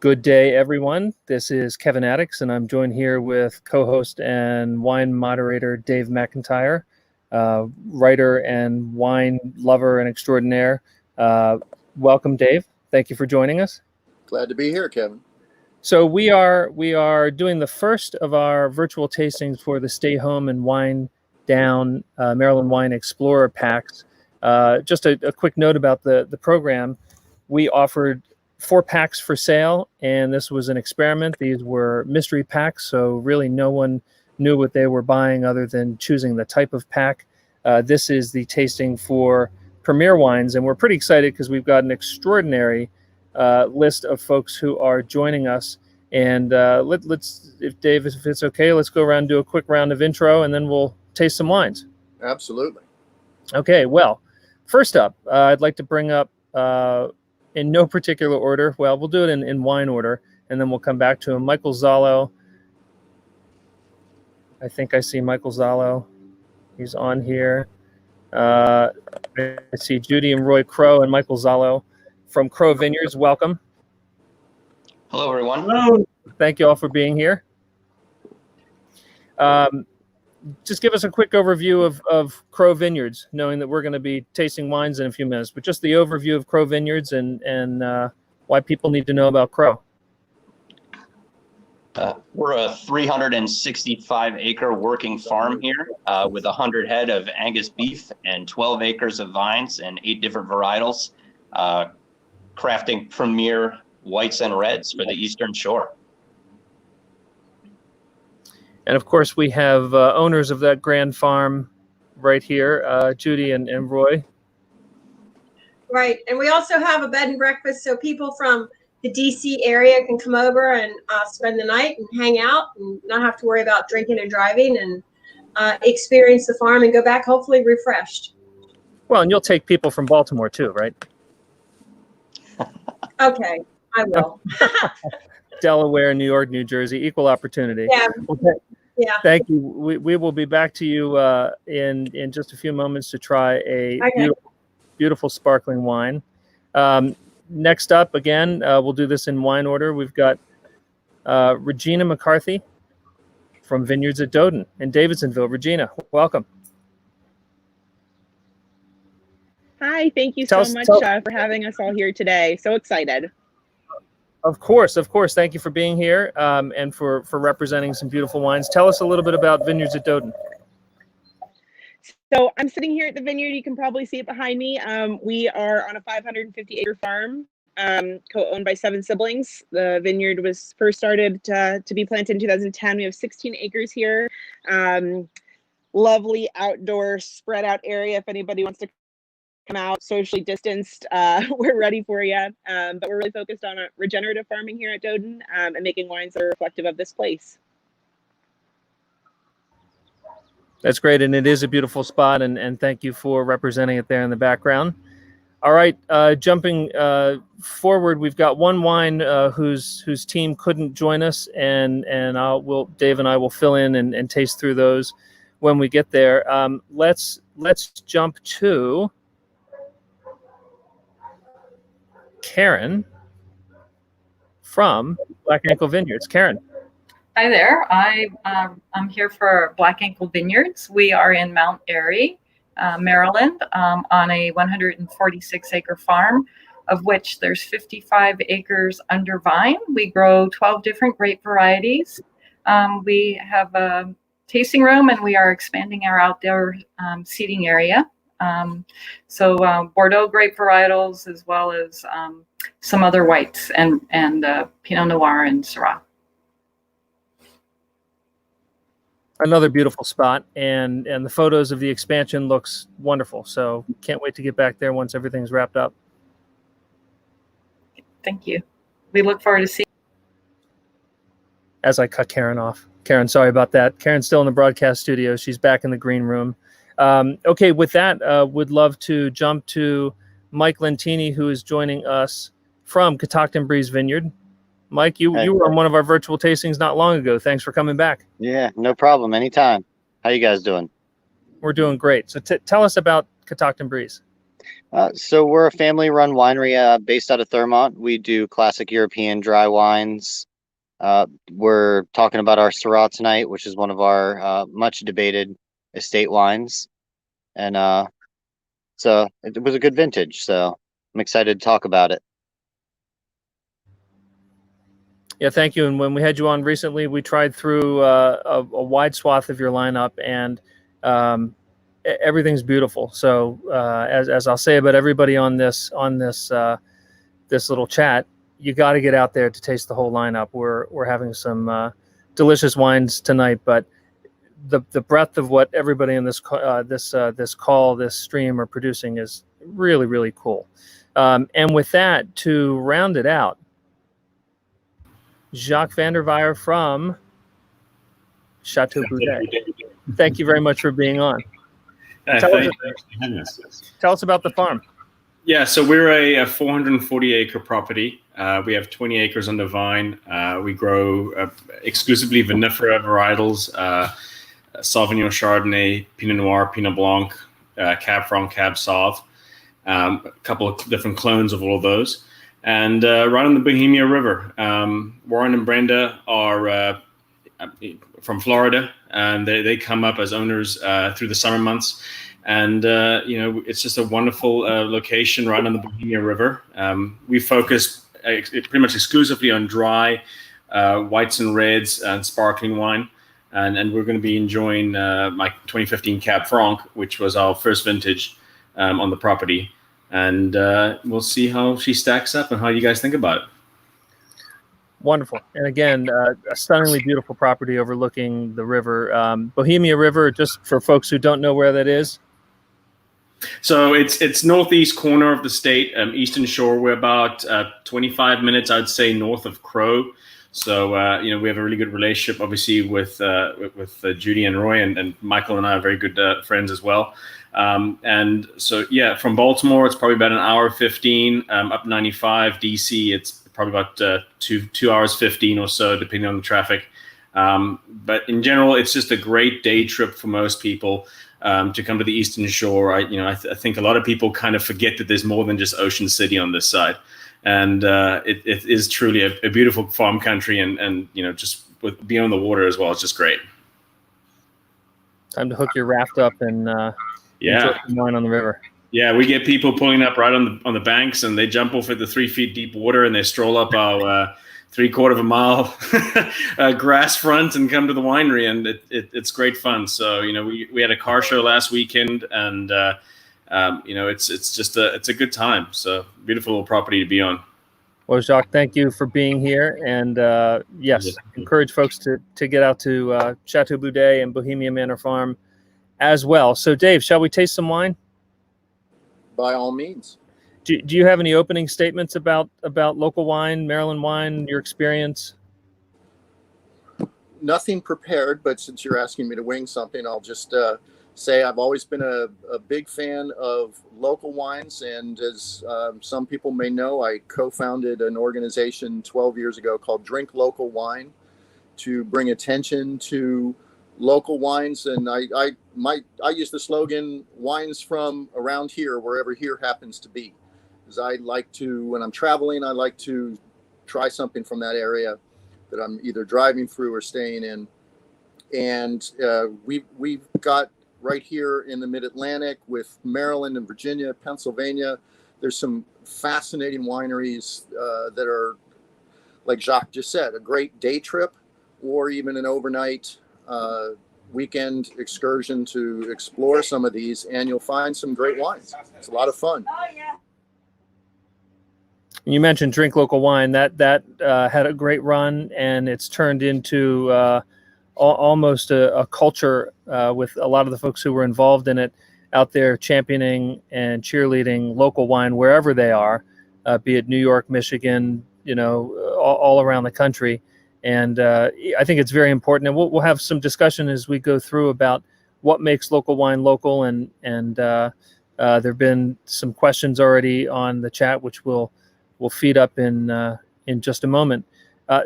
Good day, everyone. This is Kevin Addix, and I'm joined here with co-host and wine moderator Dave McIntyre, writer and wine lover and extraordinaire. Welcome, Dave. Thank you for joining us. Glad to be here, Kevin. So we are doing the first of our virtual tastings for the Stay Home and Wine Down Maryland Wine Explorer packs. Just a quick note about the program. We offered 4 packs for sale, and this was an experiment. These were mystery packs, so really no one knew what they were buying other than choosing the type of pack. This is the tasting for Premier Wines, and we're pretty excited because we've got an extraordinary list of folks who are joining us. And let's, if Dave, if it's okay, let's go around and do a quick round of intro, and then we'll taste some wines. Absolutely. Okay, well, first up, I'd like to bring up, in no particular order, well, we'll do it in wine order, and then we'll come back to him. Michael Zallo. I think I see Michael Zallo. He's on here. I see Judy and Roy Crow and Michael Zallo from Crow Vineyards. Welcome. Hello, everyone. Hello. Thank you all for being here. Just give us a quick overview of Crow Vineyards, knowing that we're going to be tasting wines in a few minutes, but just the overview of Crow Vineyards and why people need to know about Crow. We're a 365-acre working farm here with 100 head of Angus beef and 12 acres of vines and 8 different varietals, crafting premier whites and reds for the Eastern Shore. And of course, we have owners of that grand farm right here, Judy and Roy. Right, and we also have a bed and breakfast, so people from the DC area can come over and spend the night and hang out and not have to worry about drinking and driving, and experience the farm and go back hopefully refreshed. Well, and you'll take people from Baltimore too, right? Okay, I will. Delaware, New York, New Jersey, equal opportunity. Yeah. Okay. Yeah. Thank you. We will be back to you in just a few moments to try a beautiful sparkling wine. Next up, again, we'll do this in wine order. We've got Regina Mc Carthy from Vineyards at Dodon in Davidsonville. Regina, welcome. Hi, thank you so much for having us all here today. So excited. Of course. Thank you for being here and for representing some beautiful wines. Tell us a little bit about Vineyards at Dodon. So I'm sitting here at the vineyard. You can probably see it behind me. We are on a 550-acre farm, co-owned by 7 siblings. The vineyard was first started to be planted in 2010. We have 16 acres here. Lovely outdoor spread out area. If anybody wants to come out, socially distanced, we're ready for you. But we're really focused on regenerative farming here at Dodon and making wines that are reflective of this place. That's great, and it is a beautiful spot, and thank you for representing it there in the background. All right, jumping forward, we've got one wine whose team couldn't join us, and Dave and I will fill in and taste through those when we get there. Let's jump to Karen from Black Ankle Vineyards. Karen. Hi there. I'm here for Black Ankle Vineyards. We are in Mount Airy, Maryland, on a 146-acre farm, of which there's 55 acres under vine. We grow 12 different grape varieties. We have a tasting room, and we are expanding our outdoor seating area. So Bordeaux grape varietals, as well as some other whites and Pinot Noir and Syrah. Another beautiful spot, and the photos of the expansion looks wonderful. So can't wait to get back there once everything's wrapped up. Thank you. We look forward to seeing. As I cut Karen off. Karen, sorry about that. Karen's still in the broadcast studio. She's back in the green room. Okay, with that, would love to jump to Mike Lentini, who is joining us from Catoctin Breeze Vineyard. Mike, you were on one of our virtual tastings not long ago. Thanks for coming back. Yeah, no problem. Anytime. How you guys doing? We're doing great. So tell us about Catoctin Breeze. So we're a family-run winery based out of Thurmont. We do classic European dry wines. We're talking about our Syrah tonight, which is one of our much debated estate wines. And so it was a good vintage. So I'm excited to talk about it. Yeah, thank you. And when we had you on recently, we tried through a wide swath of your lineup, and everything's beautiful. So as I'll say about everybody on this this little chat, you got to get out there to taste the whole lineup. We're having some delicious wines tonight, but the breadth of what everybody in this this stream are producing is really, really cool. And with that, to round it out, Jacques van der Weyer from Chateau Bu-De. Thank you very much for being on. Tell us about the farm. Yeah, so we're a 440 acre property. We have 20 acres under vine. We grow exclusively vinifera varietals, Sauvignon, Chardonnay, Pinot Noir, Pinot Blanc, Cab Franc, Cab Sauv, a couple of different clones of all of those. And right on the Bohemia River. Warren and Brenda are from Florida, and they come up as owners through the summer months. And, it's just a wonderful location right on the Bohemia River. We focus pretty much exclusively on dry whites and reds and sparkling wine. And we're going to be enjoying my 2015 Cab Franc, which was our first vintage on the property. And we'll see how she stacks up and how you guys think about it. Wonderful. And again, a stunningly beautiful property overlooking the river. Bohemia River, just for folks who don't know where that is. So it's northeast corner of the state, Eastern Shore. We're about 25 minutes, I'd say, north of Crow. So, we have a really good relationship, obviously, with Judy and Roy, and Michael and I are very good friends as well. And so, yeah, from Baltimore, it's probably about an hour 15, up 95. DC, it's probably about 2 hours 15 or so, depending on the traffic. But in general, it's just a great day trip for most people to come to the Eastern Shore. I think a lot of people kind of forget that there's more than just Ocean City on this side. And it is truly a beautiful farm country, and just with being on the water as well, it's just great. Time to hook your raft up and enjoy some wine on the river. Yeah, we get people pulling up right on the banks, and they jump off at the 3 feet deep water, and they stroll up our 3/4 of a mile grass front and come to the winery, and it's great fun. So we had a car show last weekend, and it's a good time. So beautiful little property to be on. Well, Jacques, thank you for being here, and yes, encourage folks to get out to Chateau Bu-De and Bohemia Manor Farm as well. So, Dave, shall we taste some wine? By all means. Do you have any opening statements about local wine, Maryland wine, your experience? Nothing prepared, but since you're asking me to wing something, I'll just say I've always been a big fan of local wines. And as some people may know, I co-founded an organization 12 years ago called Drink Local Wine to bring attention to local wines. And I use the slogan, wines from around here, wherever here happens to be. Because I like to, when I'm traveling, I like to try something from that area that I'm either driving through or staying in. And we've got right here in the Mid-Atlantic with Maryland and Virginia, Pennsylvania, there's some fascinating wineries that are, like Jacques just said, a great day trip or even an overnight weekend excursion to explore some of these, and you'll find some great wines. It's a lot of fun. You mentioned Drink Local Wine. That had a great run, and it's turned into almost a culture with a lot of the folks who were involved in it out there championing and cheerleading local wine wherever they are, be it New York, Michigan, all around the country. And I think it's very important. And we'll have some discussion as we go through about what makes local wine local. And there have been some questions already on the chat, which we'll feed up in just a moment.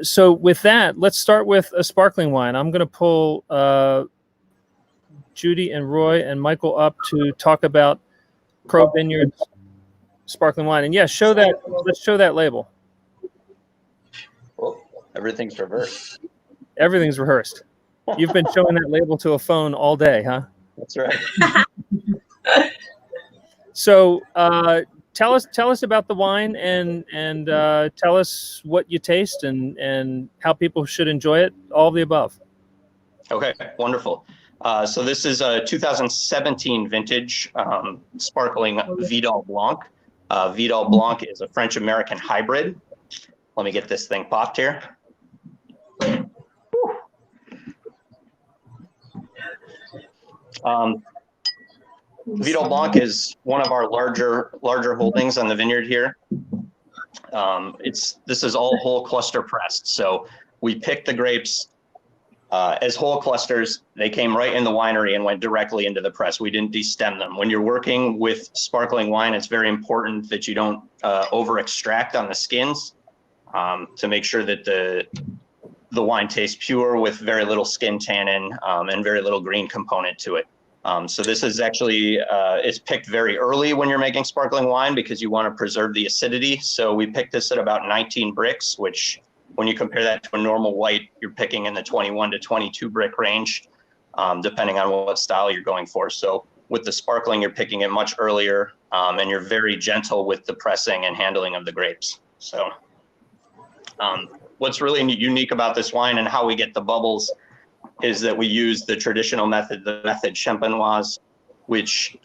So with that, let's start with a sparkling wine. I'm going to pull Judy and Roy and Michael up to talk about Crow Vineyards sparkling wine. And yeah, show that. Let's show that label. Well, everything's reversed. Everything's rehearsed. You've been showing that label to a phone all day, huh? That's right. So tell us about the wine and tell us what you taste and how people should enjoy it. All of the above. Okay, wonderful. So this is a 2017 vintage sparkling Vidal Blanc. Vidal Blanc is a French-American hybrid. Let me get this thing popped here. Vidal Blanc is one of our larger holdings on the vineyard here. This is all whole cluster pressed. So we picked the grapes as whole clusters. They came right in the winery and went directly into the press. We didn't destem them. When you're working with sparkling wine, it's very important that you don't over extract on the skins to make sure that the wine tastes pure with very little skin tannin and very little green component to it. So this is actually, it's picked very early when you're making sparkling wine because you want to preserve the acidity. So we picked this at about 19 bricks, which when you compare that to a normal white, you're picking in the 21 to 22 brick range, depending on what style you're going for. So with the sparkling, you're picking it much earlier and you're very gentle with the pressing and handling of the grapes. So what's really unique about this wine and how we get the bubbles is that we use the traditional method, the method champenoise, which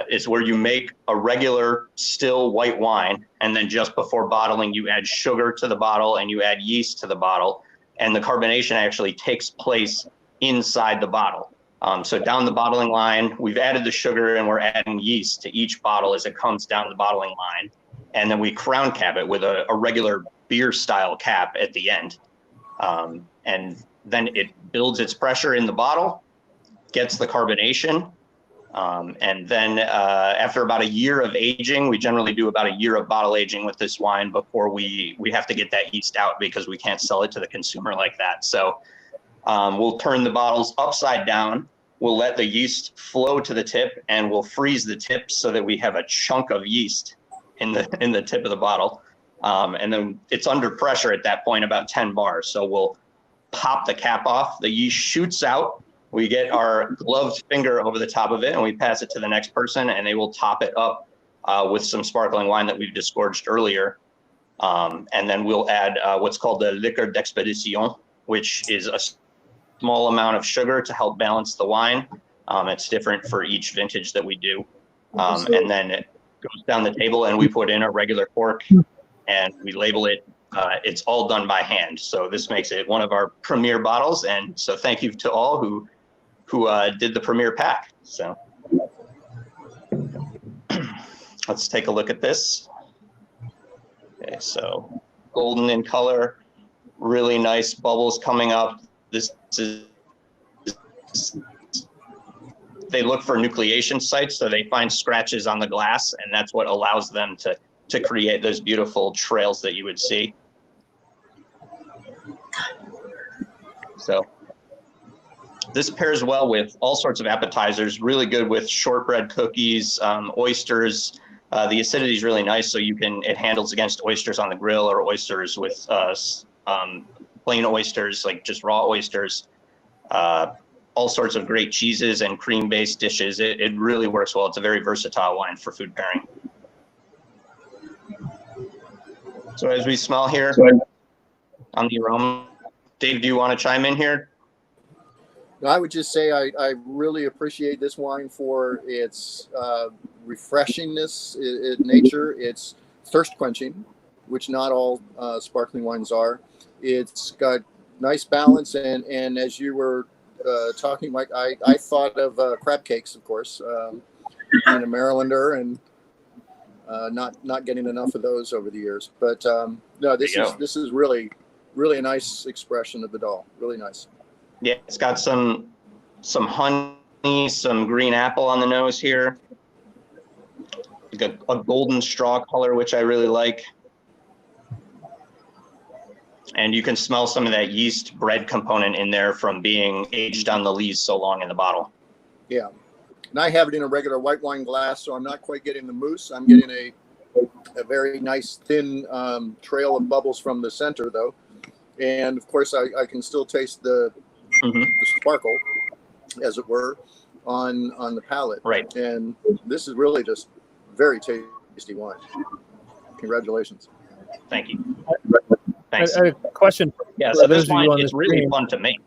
is where you make a regular still white wine, and then just before bottling, you add sugar to the bottle and you add yeast to the bottle, and the carbonation actually takes place inside the bottle. So down the bottling line, we've added the sugar and we're adding yeast to each bottle as it comes down the bottling line, and then we crown cap it with a regular beer style cap at the end. And then it builds its pressure in the bottle, gets the carbonation, and then after about a year of aging, we generally do about a year of bottle aging with this wine before we have to get that yeast out because we can't sell it to the consumer like that. So we'll turn the bottles upside down, we'll let the yeast flow to the tip, and we'll freeze the tip so that we have a chunk of yeast in the tip of the bottle. And then it's under pressure at that point, about 10 bars. So we'll pop the cap off, the yeast shoots out, we get our gloved finger over the top of it and we pass it to the next person and they will top it up with some sparkling wine that we've disgorged earlier. And then we'll add what's called the liqueur d'expedition, which is a small amount of sugar to help balance the wine. It's different for each vintage that we do. And then it goes down the table and we put in a regular cork and we label it. It's all done by hand. So this makes it one of our premier bottles. And so thank you to all who did the premier pack. So let's take a look at this. Okay, so golden in color, really nice bubbles coming up. This is, they look for nucleation sites, so they find scratches on the glass, and that's what allows them to create those beautiful trails that you would see. So this pairs well with all sorts of appetizers, really good with shortbread cookies, oysters. The acidity is really nice, so it handles against oysters on the grill or oysters with plain oysters, like just raw oysters. All sorts of great cheeses and cream-based dishes. It really works well. It's a very versatile wine for food pairing. So as we smell here on the aroma, Dave, do you want to chime in here? I would just say I really appreciate this wine for its refreshingness in nature. It's thirst quenching, which not all sparkling wines are. It's got nice balance, and as you were talking, Mike, I thought of crab cakes, of course, being a Marylander and not getting enough of those over the years. But no, this is really a nice expression of Vidal. Really nice. Yeah, it's got some honey, some green apple on the nose here. Like a golden straw color, which I really like. And you can smell some of that yeast bread component in there from being aged on the lees so long in the bottle. Yeah. And I have it in a regular white wine glass, so I'm not quite getting the mousse. I'm getting a very nice thin trail of bubbles from the center, though. And of course, I can still taste the sparkle, as it were, on the palate. Right. And this is really just very tasty wine. Congratulations. Thank you. Thanks. A question. Yeah, for so those this of you wine on is the really stream. fun to make.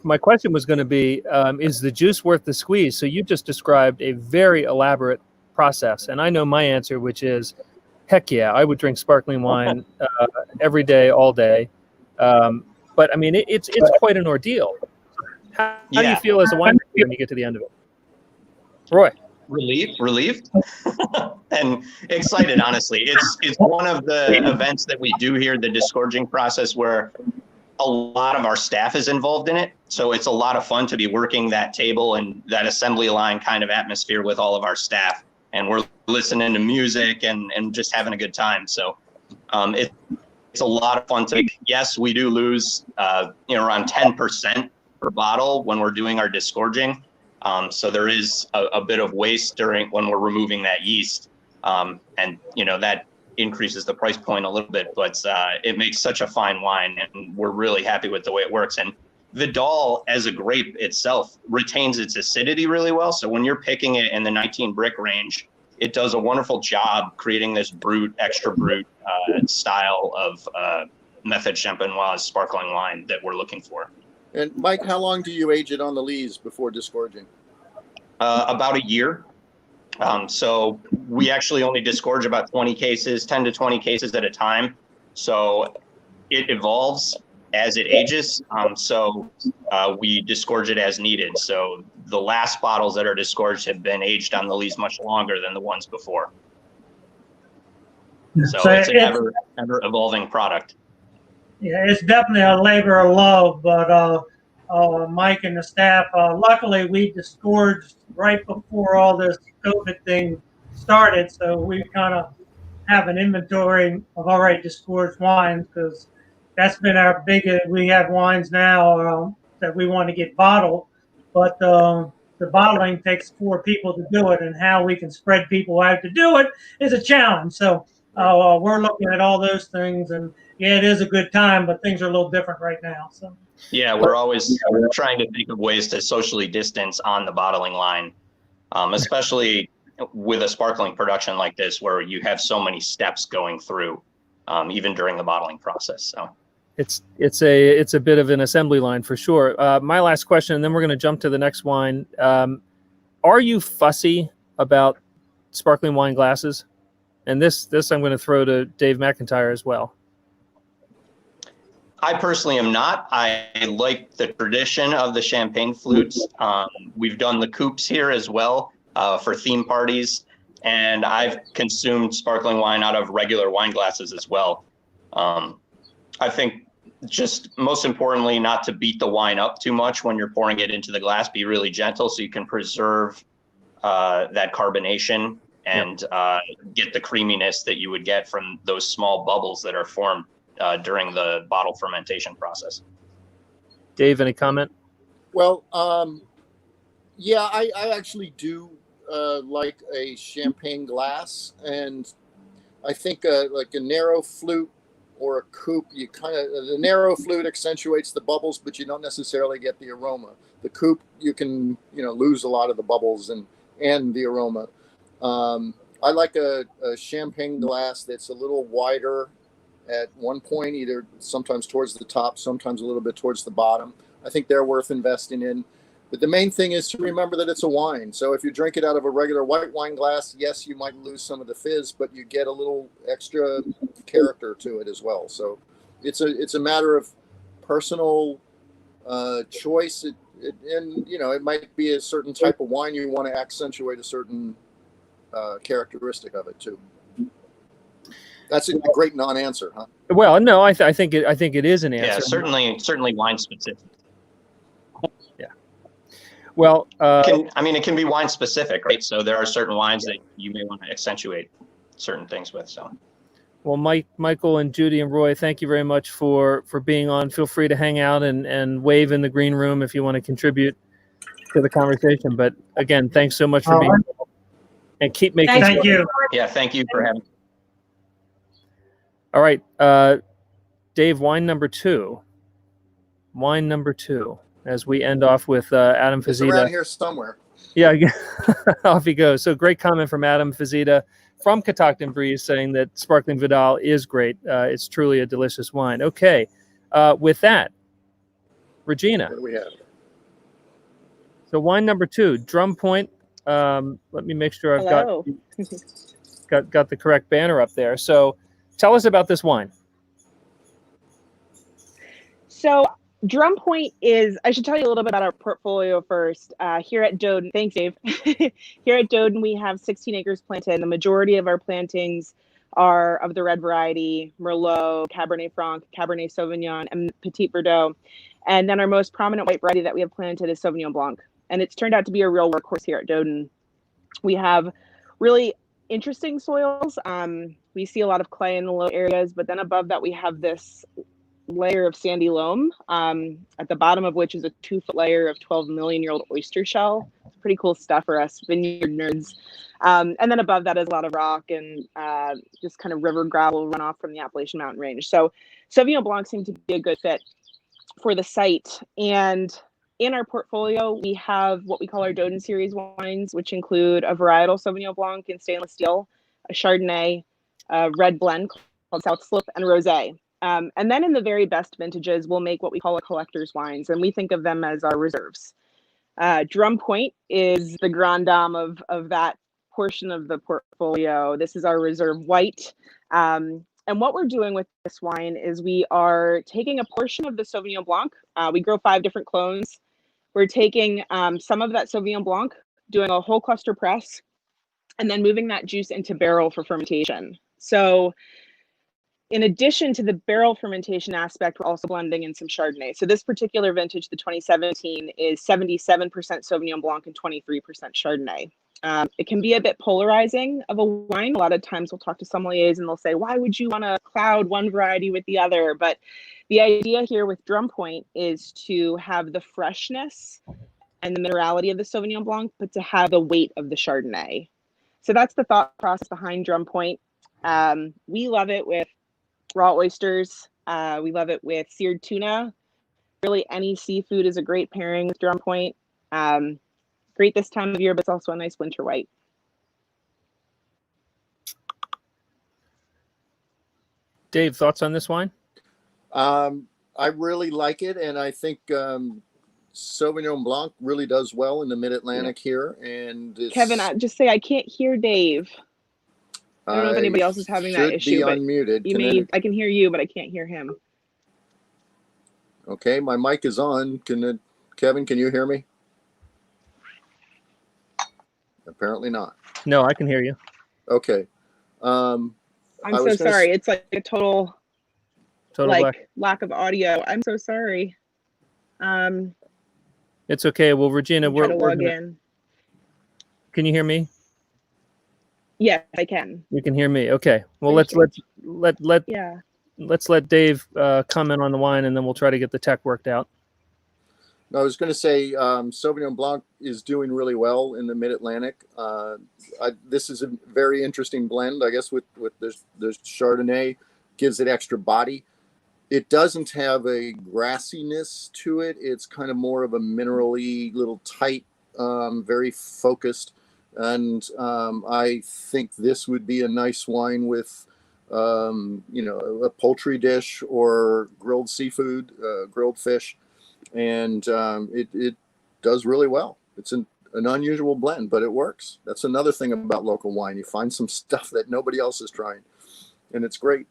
My question was going to be, is the juice worth the squeeze? So you just described a very elaborate process, and I know my answer, which is, heck yeah, I would drink sparkling wine every day, all day. But I mean, it's quite an ordeal. How do you feel as a winemaker when you get to the end of it, Roy? Relieved, and excited. Honestly, it's one of the events that we do here, the disgorging process, where a lot of our staff is involved in it. So it's a lot of fun to be working that table and that assembly line kind of atmosphere with all of our staff. And we're listening to music and just having a good time. So it's a lot of fun to, yes, we do lose, around 10% per bottle when we're doing our disgorging. So there is a bit of waste when we're removing that yeast. And, that increases the price point a little bit, but it makes such a fine wine, and we're really happy with the way it works. And Vidal as a grape itself retains its acidity really well. So when you're picking it in the 19 brick range, it does a wonderful job creating this extra brut style of Method Champenoise sparkling wine that we're looking for. And Mike, how long do you age it on the lees before disgorging? About a year. So we actually only disgorge about 10 to 20 cases at a time. So it evolves as it ages. So we disgorge it as needed. So the last bottles that are disgorged have been aged on the lees much longer than the ones before. So it's an ever evolving product. Yeah, it's definitely a labor of love, but Mike and the staff, luckily we disgorged right before all this COVID thing started, so we kind of have an inventory of already disgorged wines, because that's been our biggest. We have wines now that we want to get bottled, but the bottling takes 4 people to do it, and how we can spread people out to do it is a challenge. So we're looking at all those things, and yeah, it is a good time, but things are a little different right now. So yeah, we're always trying to think of ways to socially distance on the bottling line, especially with a sparkling production like this, where you have so many steps going through, even during the bottling process. So it's a bit of an assembly line for sure. My last question, and then we're going to jump to the next wine. Are you fussy about sparkling wine glasses? And this I'm going to throw to Dave McIntyre as well. I personally am not. I like the tradition of the champagne flutes. We've done the coupes here as well for theme parties, and I've consumed sparkling wine out of regular wine glasses as well. I think just most importantly, not to beat the wine up too much when you're pouring it into the glass. Be really gentle so you can preserve that carbonation and get the creaminess that you would get from those small bubbles that are formed during the bottle fermentation process. Dave, any comment? Well, yeah, I actually do like a champagne glass, and I think like a narrow flute or a coupe, the narrow flute accentuates the bubbles, but you don't necessarily get the aroma. The coupe, you can lose a lot of the bubbles and the aroma. I like a champagne glass that's a little wider at one point, either sometimes towards the top, sometimes a little bit towards the bottom. I think they're worth investing in. But the main thing is to remember that it's a wine. So if you drink it out of a regular white wine glass, yes, you might lose some of the fizz, but you get a little extra character to it as well. So it's a matter of personal choice. And it might be a certain type of wine you want to accentuate a certain characteristic of it too. That's a great non-answer, huh? Well, no, I think it is an answer. Yeah, certainly wine specific. Yeah. Well, it can be wine specific, right? So there are certain wines that you may want to accentuate certain things with. So. Well, Michael, and Judy and Roy, thank you very much for being on. Feel free to hang out and wave in the green room if you want to contribute to the conversation. But again, thanks so much for being here, and keep making. Thank you. Yeah, thank you for having me. All right, Dave, wine number two. Wine number two, as we end off with Adam It's around Fazita. here somewhere. Yeah, off he goes. So great comment from Adam Fazita from Catoctin Breeze saying that Sparkling Vidal is great. It's truly a delicious wine. Okay, with that, Regina. What do we have? So wine number two, Drum Point. Let me make sure I've Hello. got the correct banner up there. So tell us about this wine. So Drum Point is, I should tell you a little bit about our portfolio first. Here at Dodon, thanks, Dave. Here at Dodon, we have 16 acres planted. The majority of our plantings are of the red variety, Merlot, Cabernet Franc, Cabernet Sauvignon, and Petit Verdot. And then our most prominent white variety that we have planted is Sauvignon Blanc. And it's turned out to be a real workhorse here at Dodon. We have really interesting soils. We see a lot of clay in the low areas, but then above that, we have this layer of sandy loam, at the bottom of which is a 2-foot layer of 12 million-year-old oyster shell. It's pretty cool stuff for us vineyard nerds. And then above that is a lot of rock and just kind of river gravel runoff from the Appalachian Mountain Range. So Sauvignon Blanc seemed to be a good fit for the site. And in our portfolio, we have what we call our Dodon series wines, which include a varietal Sauvignon Blanc in stainless steel, a Chardonnay, a red blend called South Slope, and Rosé. And then in the very best vintages, we'll make what we call a collector's wines, and we think of them as our reserves. Drum Point is the grand dame of that portion of the portfolio. This is our reserve white. And what we're doing with this wine is we are taking a portion of the Sauvignon Blanc. We grow 5 different clones. We're taking some of that Sauvignon Blanc, doing a whole cluster press, and then moving that juice into barrel for fermentation. So in addition to the barrel fermentation aspect, we're also blending in some Chardonnay. So this particular vintage, the 2017, is 77% Sauvignon Blanc and 23% Chardonnay. It can be a bit polarizing of a wine. A lot of times we'll talk to sommeliers and they'll say, why would you want to cloud one variety with the other? But the idea here with Drum Point is to have the freshness and the minerality of the Sauvignon Blanc, but to have the weight of the Chardonnay. So that's the thought process behind Drum Point. We love it with raw oysters. We love it with seared tuna. Really, any seafood is a great pairing with Drum Point. Great this time of year, but it's also a nice winter white. Dave, thoughts on this wine? I really like it, and I think Sauvignon Blanc really does well in the Mid-Atlantic here. And it's, Kevin, just say I can't hear Dave. I don't know if anybody else is having that issue. Should be unmuted. I can hear you, but I can't hear him. Okay, my mic is on. Kevin, can you hear me? Apparently not. No, I can hear you. Okay. I'm so sorry. It's like a total lack of audio. I'm so sorry. It's okay. Well, Regina, we're log in. Can you hear me? Yes, I can. You can hear me. Okay. Well, let's let Dave comment on the wine, and then we'll try to get the tech worked out. I was going to say Sauvignon Blanc is doing really well in the Mid-Atlantic. This is a very interesting blend, I guess, with the Chardonnay. Gives it extra body. It doesn't have a grassiness to it. It's kind of more of a mineral-y, little tight, very focused. And I think this would be a nice wine with, a poultry dish or grilled seafood, grilled fish. And it does really well. It's an unusual blend, but it works. That's another thing about local wine. You find some stuff that nobody else is trying, and it's great.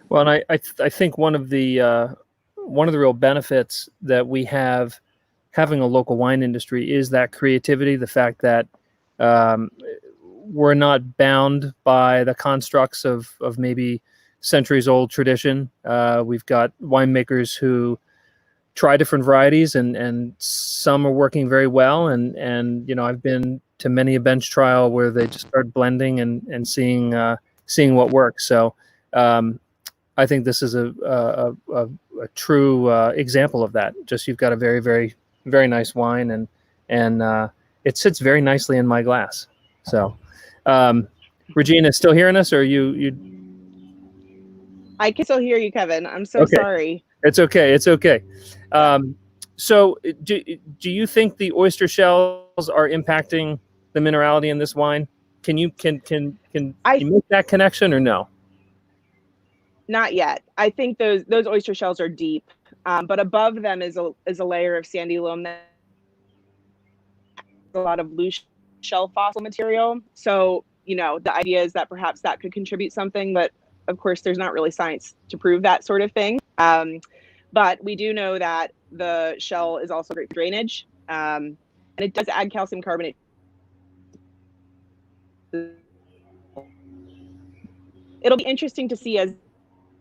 Well, and I think one of the real benefits that we have having a local wine industry is that creativity, the fact that we're not bound by the constructs of maybe centuries old tradition. We've got winemakers who try different varieties, and some are working very well. And I've been to many a bench trial where they just start blending and seeing seeing what works. So I think this is a true example of that. Just you've got a very, very, very nice wine, and it sits very nicely in my glass. So, Regina, still hearing us, or you? I can still hear you, Kevin. I'm so sorry. It's okay. It's okay. So, do you think the oyster shells are impacting the minerality in this wine? Can you make that connection or no? Not yet. I think those oyster shells are deep, but above them is a layer of sandy loam that has a lot of loose shell fossil material. So, you know, the idea is that perhaps that could contribute something, but of course there's not really science to prove that sort of thing. But we do know that the shell is also great drainage, and it does add calcium carbonate. It'll be interesting to see as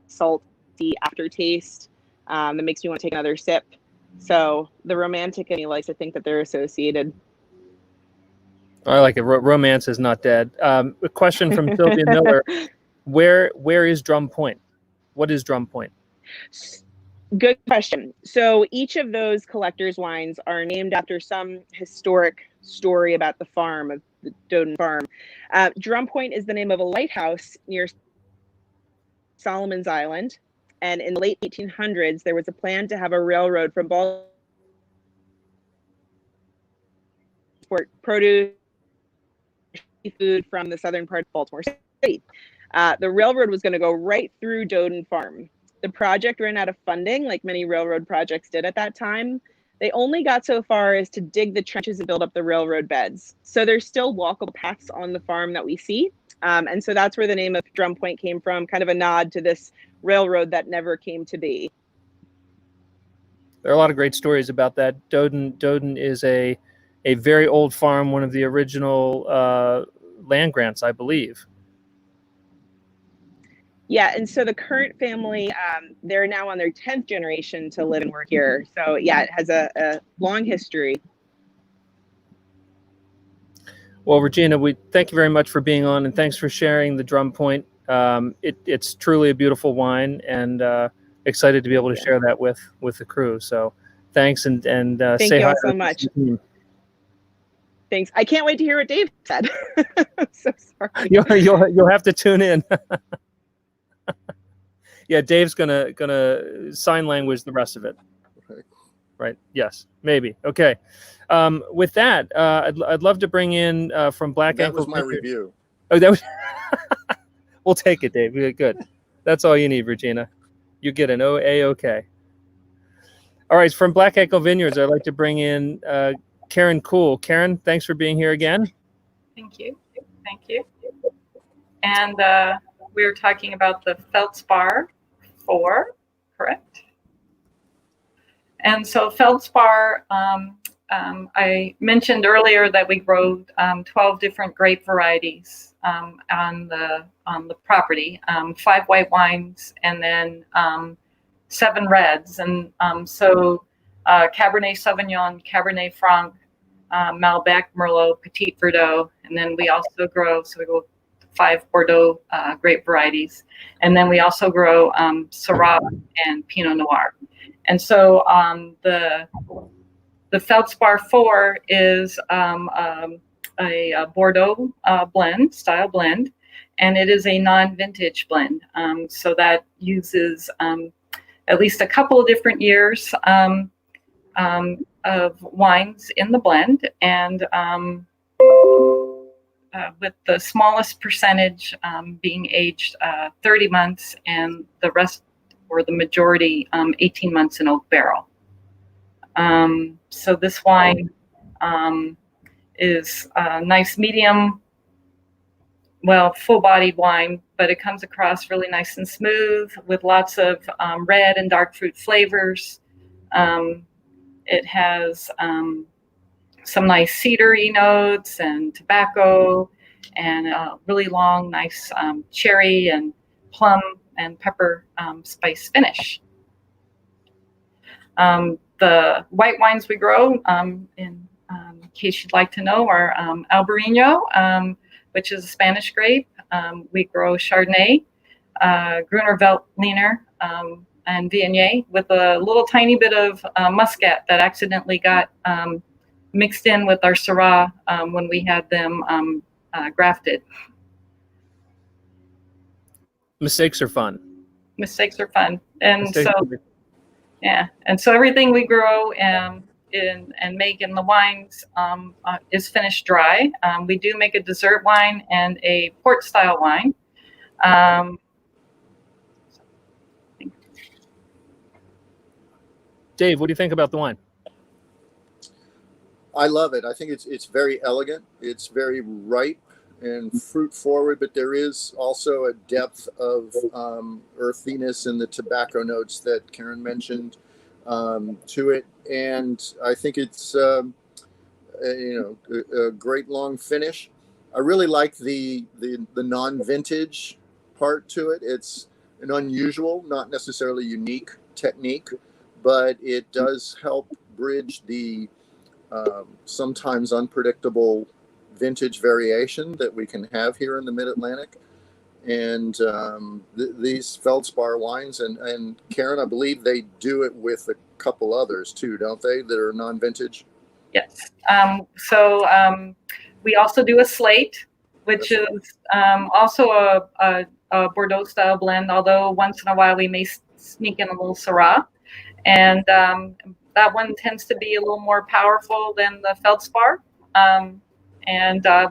salty aftertaste that makes me want to take another sip. So the romantic in me likes to think that they're associated. I like it. Romance is not dead. A question from Sylvia Miller. Where is Drum Point? What is Drum Point? Good question. So each of those collectors' wines are named after some historic story about the farm, of the Dodon farm. Drum Point is the name of a lighthouse near Solomon's Island. And in the late 1800s, there was a plan to have a railroad from Baltimore produce seafood from the southern part of Baltimore City. The railroad was going to go right through Dodon Farm. The project ran out of funding, like many railroad projects did at that time. They only got so far as to dig the trenches and build up the railroad beds. So there's still walkable paths on the farm that we see. And so that's where the name of Drum Point came from, kind of a nod to this railroad that never came to be. There are a lot of great stories about that. Dodon is a very old farm, one of the original land grants, I believe. Yeah, and so the current family, they're now on their 10th generation to live and work here. So yeah, it has a long history. Well, Regina, we thank you very much for being on, and thanks for sharing the Drum Point. It's truly a beautiful wine, and excited to be able to share that with the crew. So thanks, and thank say you hi all so much. Thanks. I can't wait to hear what Dave said. I'm so sorry. You'll have to tune in. Yeah, Dave's gonna sign language the rest of it. Right? Yes, maybe. Okay. With that, I'd love to bring in from Black That Ankle. was my review. Oh, that was. We'll take it, Dave. Good. That's all you need, Regina. You get an A-OK. All right, from Black Ankle Vineyards, I'd like to bring in Karen Kuhl. Karen, thanks for being here again. Thank you. Thank you. And we were talking about the Feldspar 4, correct? And so Feldspar, I mentioned earlier that we grow 12 different grape varieties on the property, 5 white wines, and then 7 reds. And so Cabernet Sauvignon, Cabernet Franc, Malbec, Merlot, Petit Verdot, and then we also grow, so we go 5 Bordeaux grape varieties, and then we also grow Syrah and Pinot Noir. And so the Feldspar 4 is a Bordeaux style blend, and it is a non-vintage blend. So that uses at least a couple of different years of wines in the blend, and with the smallest percentage being aged 30 months and the rest, or the majority, 18 months in oak barrel. So this wine is a nice medium, well, full-bodied wine, but it comes across really nice and smooth with lots of red and dark fruit flavors. It has some nice cedary notes and tobacco, and a really long, nice cherry and plum and pepper spice finish. The white wines we grow, in case you'd like to know, are Albarino, which is a Spanish grape, we grow Chardonnay, Gruner Veltliner, and Viognier with a little tiny bit of Muscat that accidentally got mixed in with our Syrah when we had them grafted. Mistakes are fun. Mistakes are fun, and Mistakes so yeah, and so everything we grow and make in the wines is finished dry. We do make a dessert wine and a port style wine. Dave, what do you think about the wine? I love it. I think it's very elegant. It's very ripe and fruit forward, but there is also a depth of earthiness in the tobacco notes that Karen mentioned to it. And I think it's a great long finish. I really like the non-vintage part to it. It's an unusual, not necessarily unique technique, but it does help bridge the sometimes unpredictable vintage variation that we can have here in the Mid-Atlantic. And these Feldspar wines, and Karen, I believe they do it with a couple others too, don't they, that are non-vintage? Yes. We also do a slate, which is also a Bordeaux style blend, although once in a while we may sneak in a little Syrah. And that one tends to be a little more powerful than the Feldspar.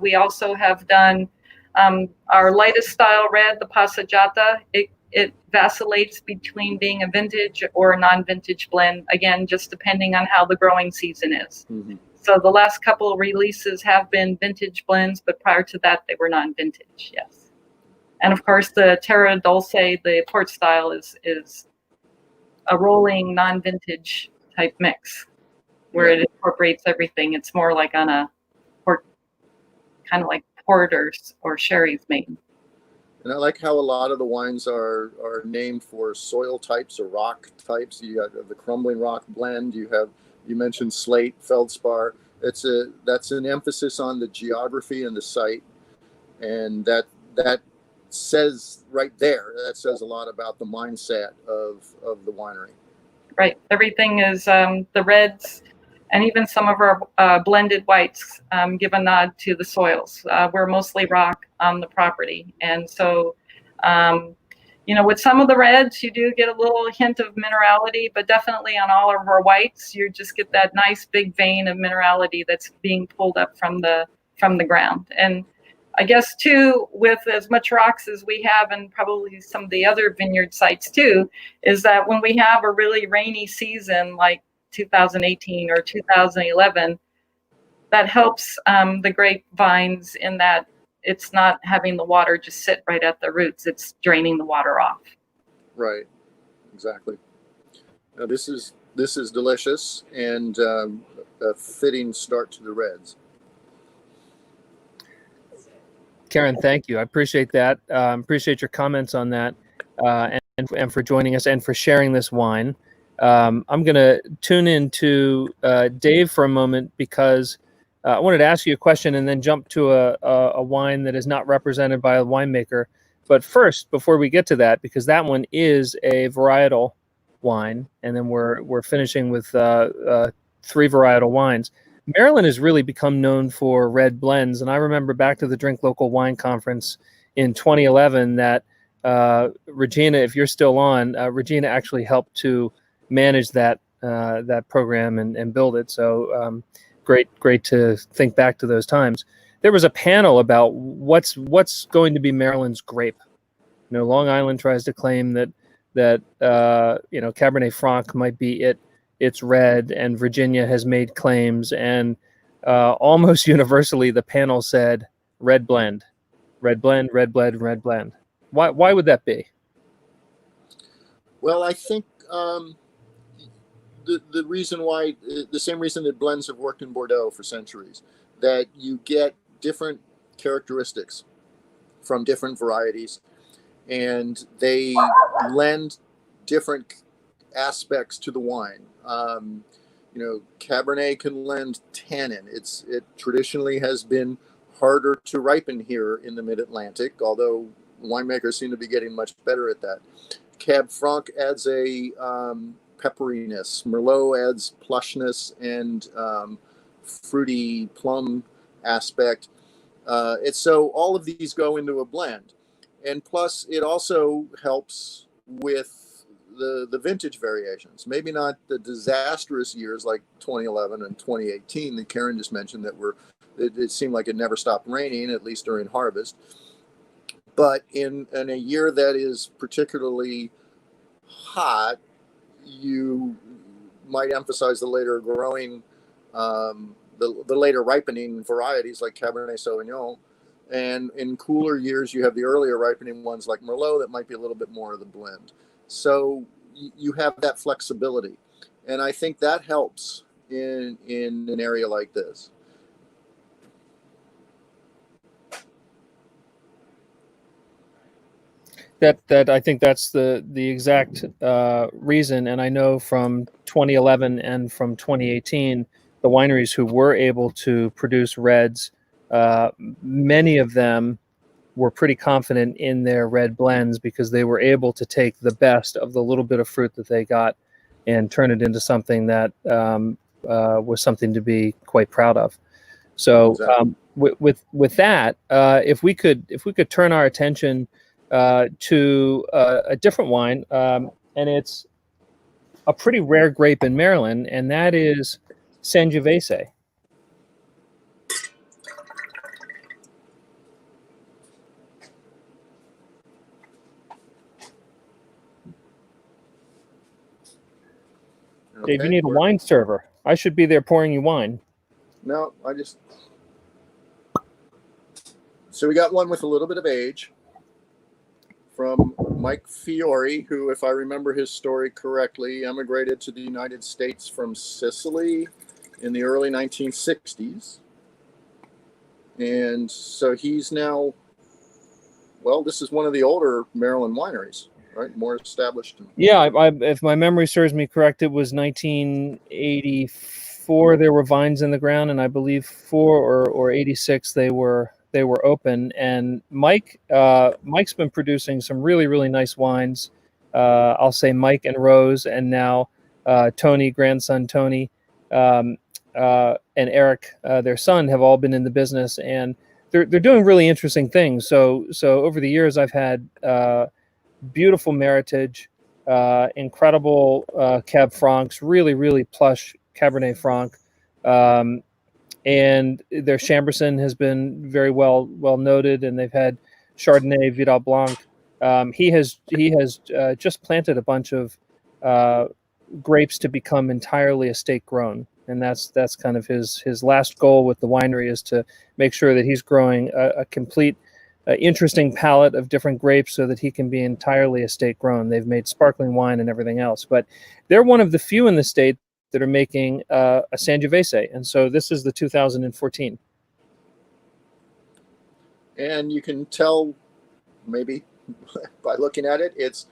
We also have done our lightest style red, the Passeggiata. It vacillates between being a vintage or a non-vintage blend, again, just depending on how the growing season is. Mm-hmm. So the last couple of releases have been vintage blends, but prior to that, they were non-vintage, yes. And of course, the Terra Dulce, the port style, is a rolling non-vintage type mix where it incorporates everything. It's more like on a port, kind of like porters or sherry's made. And I like how a lot of the wines are named for soil types or rock types. You got the crumbling rock blend. You mentioned slate, feldspar. That's an emphasis on the geography and the site, and that says right there. That says a lot about the mindset of the winery. Right. Everything is the reds, and even some of our blended whites give a nod to the soils. We're mostly rock on the property, and so with some of the reds, you do get a little hint of minerality, but definitely on all of our whites, you just get that nice big vein of minerality that's being pulled up from the ground. And I guess too, with as much rocks as we have, and probably some of the other vineyard sites too, is that when we have a really rainy season like 2018 or 2011, that helps the grapevines in that it's not having the water just sit right at the roots. It's draining the water off. Right. Exactly. Now this is delicious and a fitting start to the reds. Karen, thank you. I appreciate that. Appreciate your comments on that, and for joining us and for sharing this wine. I'm going to tune into Dave for a moment because I wanted to ask you a question and then jump to a wine that is not represented by a winemaker. But first, before we get to that, because that one is a varietal wine, and then we're finishing with 3 varietal wines. Maryland has really become known for red blends, and I remember back to the Drink Local Wine Conference in 2011 that Regina, if you're still on, Regina actually helped to manage that program and build it. So great to think back to those times. There was a panel about what's going to be Maryland's grape. Long Island tries to claim that Cabernet Franc might be it's red, and Virginia has made claims, and almost universally the panel said red blend, red blend, red blend, red blend. Why would that be? Well, I think the reason why, the same reason that blends have worked in Bordeaux for centuries, that you get different characteristics from different varieties, and they lend different aspects to the wine. Cabernet can lend tannin. It traditionally has been harder to ripen here in the Mid-Atlantic, although winemakers seem to be getting much better at that. Cab Franc adds a pepperiness. Merlot adds plushness and fruity plum aspect. So all of these go into a blend. And plus, it also helps with the vintage variations. Maybe not the disastrous years like 2011 and 2018 that Karen just mentioned that it seemed like it never stopped raining, at least during harvest. But in a year that is particularly hot, you might emphasize the later growing, the later ripening varieties like Cabernet Sauvignon. And in cooler years, you have the earlier ripening ones like Merlot that might be a little bit more of the blend. So you have that flexibility. And I think that helps in an area like this. That I think that's the exact reason. And I know from 2011 and from 2018, the wineries who were able to produce reds, many of them were pretty confident in their red blends because they were able to take the best of the little bit of fruit that they got and turn it into something that was something to be quite proud of. So Exactly. with that, if we could turn our attention to a different wine, and it's a pretty rare grape in Maryland, and that is Sangiovese. Dave, you need a wine server. I should be there pouring you wine. No, So we got one with a little bit of age from Mike Fiore, who, if I remember his story correctly, emigrated to the United States from Sicily in the early 1960s. And so he's now, well, this is one of the older Maryland wineries, right? More established. Yeah, if my memory serves me correct, it was 1984. There were vines in the ground, and I believe 4 or 86 they were open. And Mike's been producing some really, really nice wines. I'll say Mike and Rose, and now Tony, grandson Tony, and Eric, their son, have all been in the business, and they're doing really interesting things. So over the years, I've had beautiful Meritage, incredible Cab Francs, really, really plush Cabernet Franc. And their Chambourcin has been very well noted, and they've had Chardonnay, Vidal, Blanc. He has just planted a bunch of grapes to become entirely estate grown, and that's kind of his last goal with the winery, is to make sure that he's growing a complete, interesting palette of different grapes so that he can be entirely estate grown. They've made sparkling wine and everything else, but they're one of the few in the state that are making a Sangiovese, and so this is the 2014. And you can tell maybe by looking at it, it's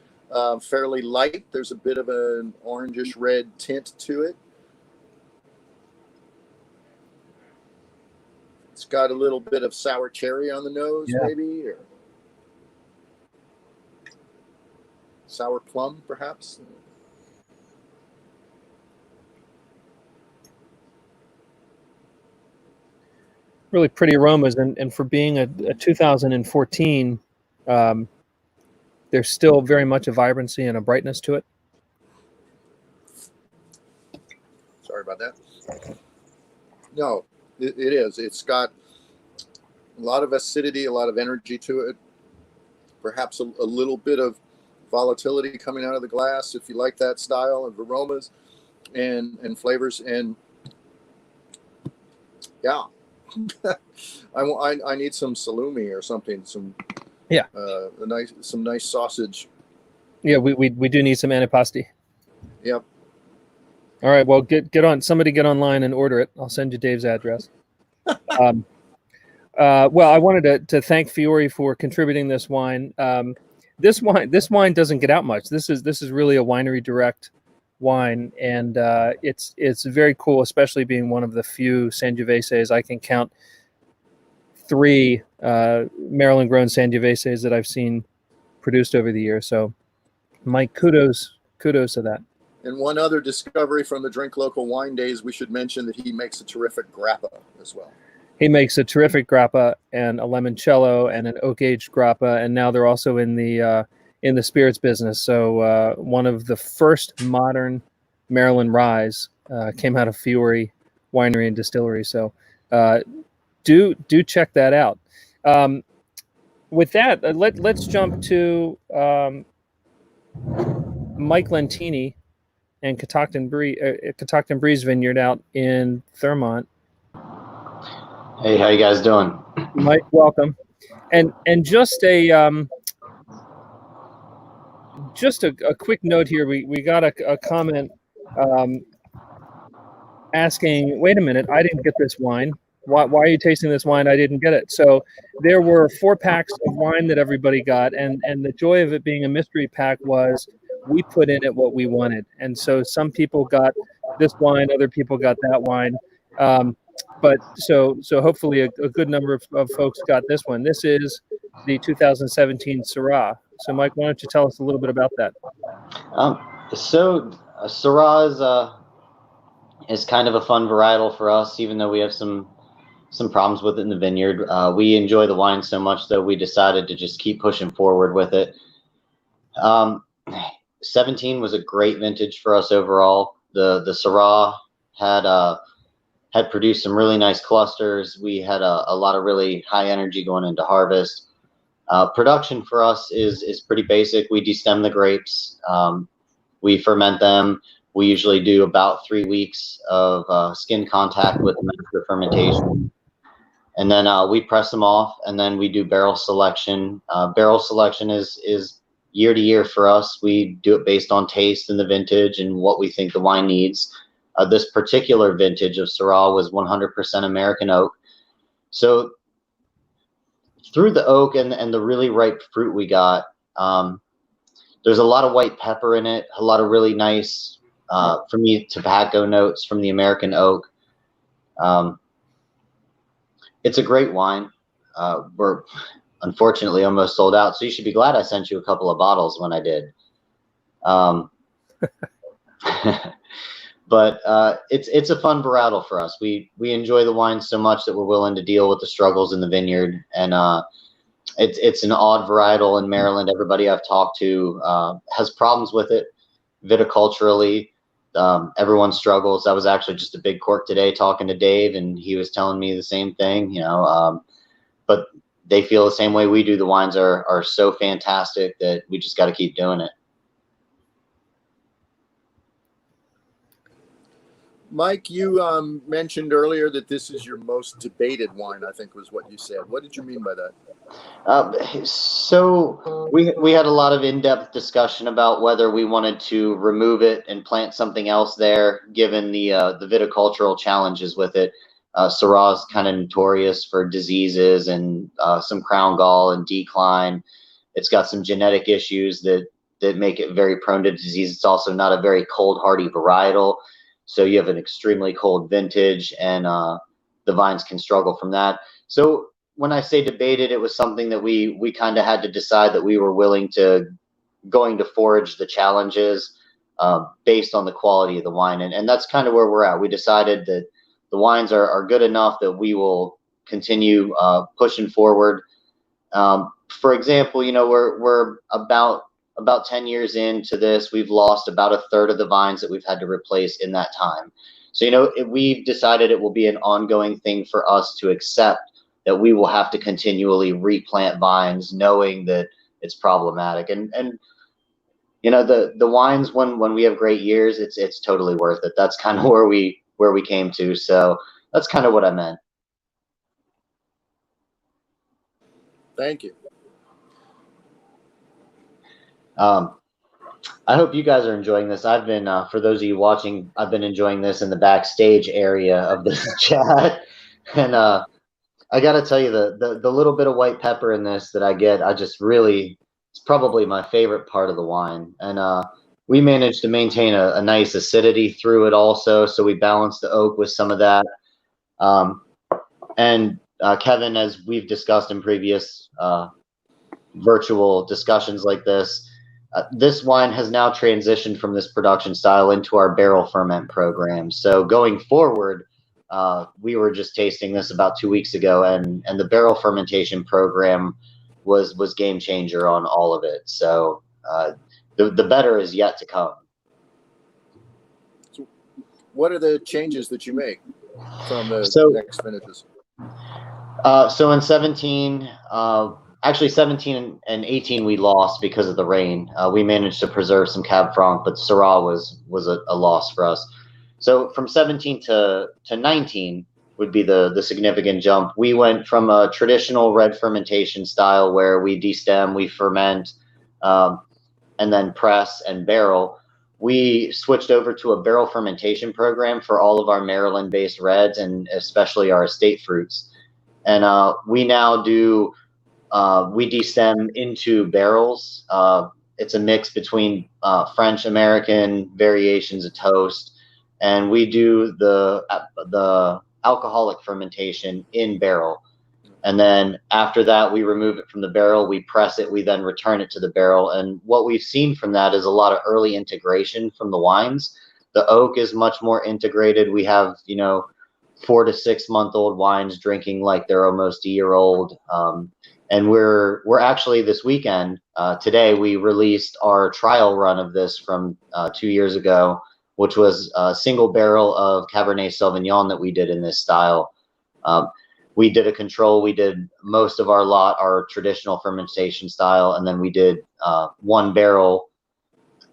fairly light. There's a bit of an orangish red tint to it. It's got a little bit of sour cherry on the nose, maybe, or sour plum, perhaps. Really pretty aromas, and for being a 2014, there's still very much a vibrancy and a brightness to it. Sorry about that. No, it is. It's got a lot of acidity, a lot of energy to it. Perhaps a little bit of volatility coming out of the glass, if you like that style of aromas and flavors. And yeah. I need some salumi or something. Some nice sausage. Yeah, we do need some antipasti. Yep. All right. Well, get on. Somebody get online and order it. I'll send you Dave's address. Well, I wanted to thank Fiore for contributing this wine. This wine doesn't get out much. This is really a winery direct wine, and it's very cool, especially being one of the few Sangioveses. I can count 3 Maryland grown Sangioveses that I've seen produced over the years. So Mike, kudos to that. And one other discovery from the Drink Local Wine Days, we should mention that he makes a terrific grappa as well. He makes a terrific grappa and a limoncello and an oak-aged grappa, and now they're also in the spirits business. So one of the first modern Maryland ryes came out of Fiore Winery and Distillery. So do check that out. With that, let's jump to Mike Lentini and Catoctin Breeze Vineyard out in Thurmont. Hey, how you guys doing? Mike, welcome. And just a quick note here. We got a comment asking, wait a minute, I didn't get this wine. Why are you tasting this wine? I didn't get it. So there were 4 packs of wine that everybody got, and the joy of it being a mystery pack was we put in it what we wanted. And so some people got this wine, other people got that wine. But so hopefully a good number of folks got this one. This is the 2017 Syrah. So Mike, why don't you tell us a little bit about that? Syrah is kind of a fun varietal for us, even though we have some problems with it in the vineyard. We enjoy the wine so much that we decided to just keep pushing forward with it. 17 was a great vintage for us overall. The Syrah had produced some really nice clusters. We had a lot of really high energy going into harvest. Production for us is pretty basic. We destem the grapes. We ferment them. We usually do about 3 weeks of skin contact with master fermentation. And then we press them off, and then we do barrel selection. Barrel selection is year to year for us. We do it based on taste and the vintage and what we think the wine needs. This particular vintage of Syrah was 100% American oak. So through the oak and the really ripe fruit we got, there's a lot of white pepper in it, a lot of really nice, for me, tobacco notes from the American oak. It's a great wine. We're unfortunately almost sold out, so you should be glad I sent you a couple of bottles when I did. But it's a fun varietal for us. We enjoy the wine so much that we're willing to deal with the struggles in the vineyard. And it's an odd varietal in Maryland. Everybody I've talked to has problems with it viticulturally. Everyone struggles. I was actually just a big cork today talking to Dave, and he was telling me the same thing. But they feel the same way we do. The wines are so fantastic that we just got to keep doing it. Mike, you mentioned earlier that this is your most debated wine, I think was what you said. What did you mean by that? So we had a lot of in-depth discussion about whether we wanted to remove it and plant something else there, given the viticultural challenges with it. Syrah is kind of notorious for diseases and some crown gall and decline. It's got some genetic issues that make it very prone to disease. It's also not a very cold hardy varietal. So you have an extremely cold vintage, and the vines can struggle from that. So when I say debated, it was something that we kind of had to decide that we were willing to going to forage the challenges based on the quality of the wine. And that's kind of where we're at. We decided that the wines are good enough that we will continue pushing forward. For example, we're about 10 years into this. We've lost about a third of the vines that we've had to replace in that time. So, we've decided it will be an ongoing thing for us to accept that we will have to continually replant vines, knowing that it's problematic. And the wines, when we have great years, it's totally worth it. That's kind of where we came to. So that's kind of what I meant. Thank you. I hope you guys are enjoying this. I've been, for those of you watching, I've been enjoying this in the backstage area of the chat. And I got to tell you, the little bit of white pepper in this that I get, it's probably my favorite part of the wine. And we managed to maintain a nice acidity through it also. So we balanced the oak with some of that. And Kevin, as we've discussed in previous virtual discussions like this, this wine has now transitioned from this production style into our barrel ferment program. So going forward, we were just tasting this about 2 weeks ago, and the barrel fermentation program was game changer on all of it. So the better is yet to come. So what are the changes that you make from the next vintages? So in 17, actually 17 and 18 we lost because of the rain. We managed to preserve some Cab Franc, but Syrah was a loss for us. So from 17 to 19 would be the significant jump. We went from a traditional red fermentation style where we destem, we ferment, and then press and barrel. We switched over to a barrel fermentation program for all of our Maryland-based reds and especially our estate fruits. And we now do, we destem into barrels. It's a mix between French American variations of toast, and we do the alcoholic fermentation in barrel. And then after that, we remove it from the barrel, we press it, we then return it to the barrel. And what we've seen from that is a lot of early integration from the wines. The oak is much more integrated. We have, 4 to 6 month old wines drinking like they're almost a year old. And we're actually this weekend, today, we released our trial run of this from 2 years ago, which was a single barrel of Cabernet Sauvignon that we did in this style. We did a control. We did most of our lot, our traditional fermentation style, and then we did 1 barrel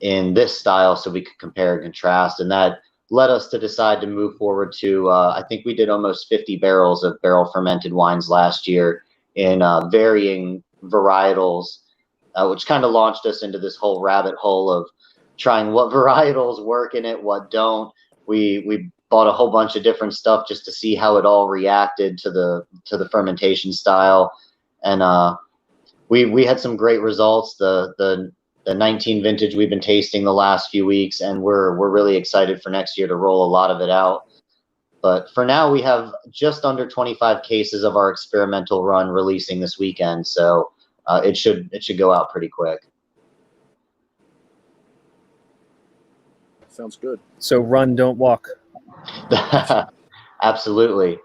in this style so we could compare and contrast. And that led us to decide to move forward to, I think we did almost 50 barrels of barrel fermented wines last year in varying varietals, which kind of launched us into this whole rabbit hole of trying what varietals work in it, what don't. We bought a whole bunch of different stuff just to see how it all reacted to the fermentation style, and we had some great results. The 19 vintage we've been tasting the last few weeks, and we're really excited for next year to roll a lot of it out. But for now, we have just under 25 cases of our experimental run releasing this weekend, so it should go out pretty quick. Sounds good. So run, don't walk. Absolutely.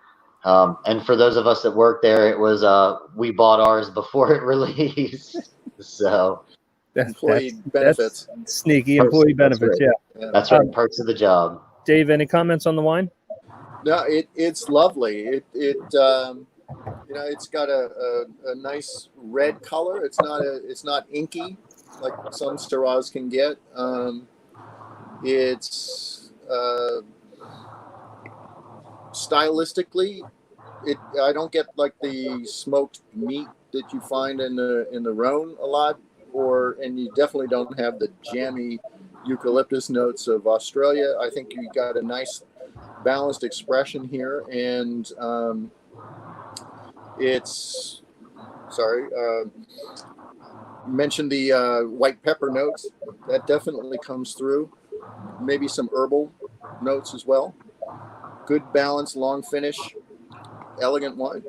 And for those of us that work there, it was we bought ours before it released. So employee benefits. That's sneaky employee benefits. Right. Yeah. That's right. Perks of the job. Dave, any comments on the wine? No, it's lovely. It's got a nice red color. It's not inky like some Syrahs can get. It's stylistically, I don't get like the smoked meat that you find in the Rhone a lot, and you definitely don't have the jammy eucalyptus notes of Australia. I think you got a nice balanced expression here, and mentioned the white pepper notes. That definitely comes through. Maybe some herbal notes as well. Good balance, long finish, elegant wine.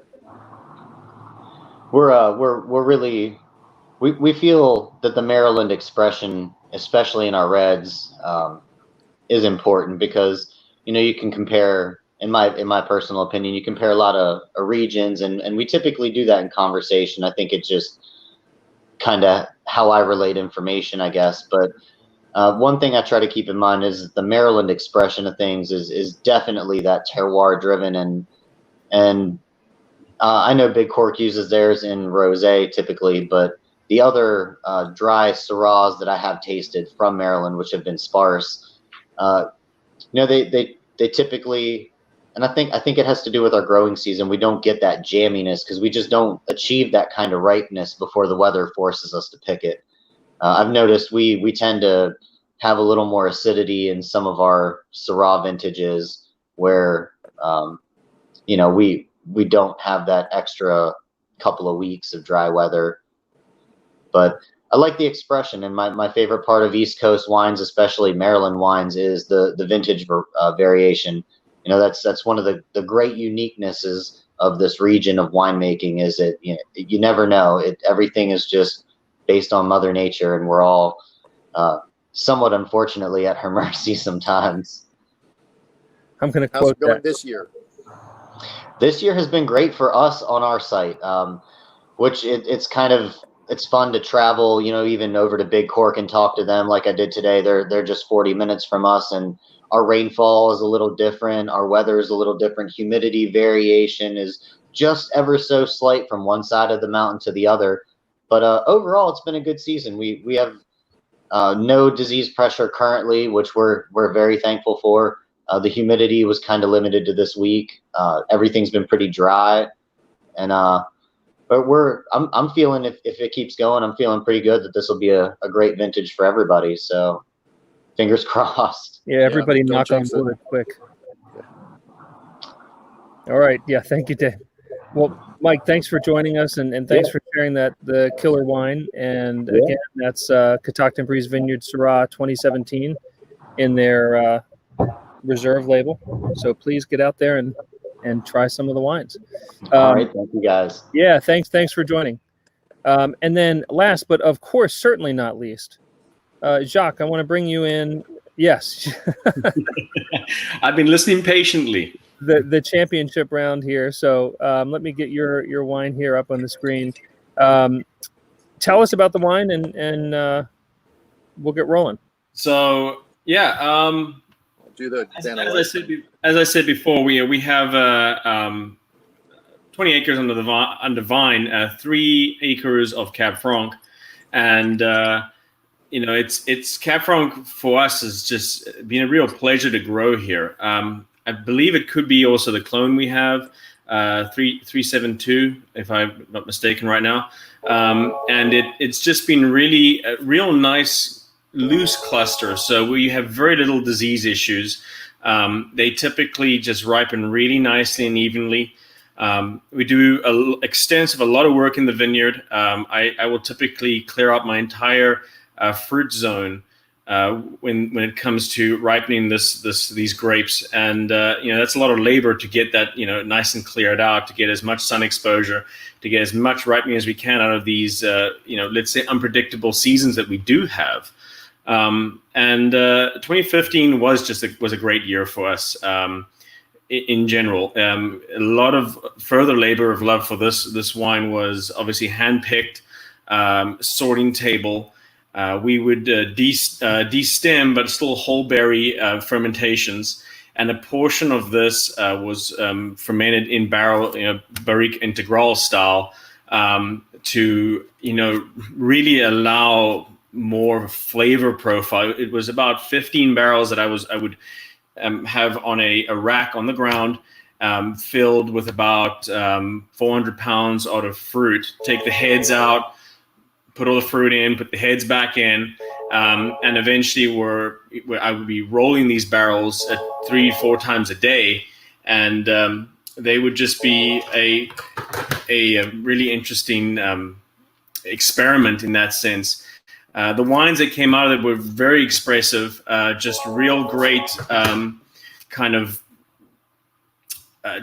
We're really we feel that the Maryland expression, especially in our reds, is important because you can compare, in my personal opinion, you compare a lot of regions, and we typically do that in conversation. I think it's just kind of how I relate information, I guess. But one thing I try to keep in mind is the Maryland expression of things is definitely that terroir driven, and I know Big Cork uses theirs in rosé typically, but the other dry Syrahs that I have tasted from Maryland, which have been sparse, they typically, and I think it has to do with our growing season. We don't get that jamminess because we just don't achieve that kind of ripeness before the weather forces us to pick it. I've noticed we tend to have a little more acidity in some of our Syrah vintages where, we don't have that extra couple of weeks of dry weather. But I like the expression, and my favorite part of East Coast wines, especially Maryland wines, is the vintage variation. That's one of the great uniquenesses of this region of winemaking is you never know. Everything is just based on Mother Nature, and we're all somewhat unfortunately at her mercy sometimes. I'm going to How's quote it going that. this year? This year has been great for us on our site, which it's fun to travel, even over to Big Cork and talk to them like I did today. They're just 40 minutes from us, and our rainfall is a little different. Our weather is a little different. Humidity variation is just ever so slight from one side of the mountain to the other. But overall, it's been a good season. We have no disease pressure currently, which we're very thankful for. The humidity was kind of limited to this week. Everything's been pretty dry, and but I'm feeling if it keeps going, I'm feeling pretty good that this will be a great vintage for everybody. So fingers crossed. Yeah, everybody don't knock on jinx it. wood quick. All right. Yeah, thank you, Dave. Well, Mike, thanks for joining us, and thanks for sharing the killer wine. And again, that's Catoctin Breeze Vineyard Syrah 2017 in their reserve label. So please get out there and try some of the wines. All right, thank you guys. Yeah, thanks for joining. And then last, but of course, certainly not least, Jacques, I want to bring you in. Yes. I've been listening patiently. The championship round here. So let me get your wine here up on the screen. Tell us about the wine, and we'll get rolling. So yeah, Do the as I said before, we have 20 acres under vine, 3 acres of Cab Franc, and it's Cab Franc for us has just been a real pleasure to grow here. I believe it could be also the clone we have, 372, if I'm not mistaken right now. And it's just been really a real nice loose cluster. So we have very little disease issues. They typically just ripen really nicely and evenly. We do a lot of work in the vineyard. I will typically clear out my entire fruit zone when it comes to ripening these grapes, and that's a lot of labor to get that nice and cleared out, to get as much sun exposure, to get as much ripening as we can out of these let's say unpredictable seasons that we do have. And 2015 was a great year for us in general. A lot of further labor of love for this wine was obviously handpicked, sorting table. We would destem, but still whole berry fermentations, and a portion of this was fermented in barrel, barrique integral style, to really allow more flavor profile. It was about 15 barrels that I would have on a rack on the ground, filled with about 400 pounds out of fruit. Take the heads out, put all the fruit in, put the heads back in, and eventually I would be rolling these barrels 3-4 times a day, and they would just be a really interesting experiment in that sense. The wines that came out of it were very expressive, just real great kind of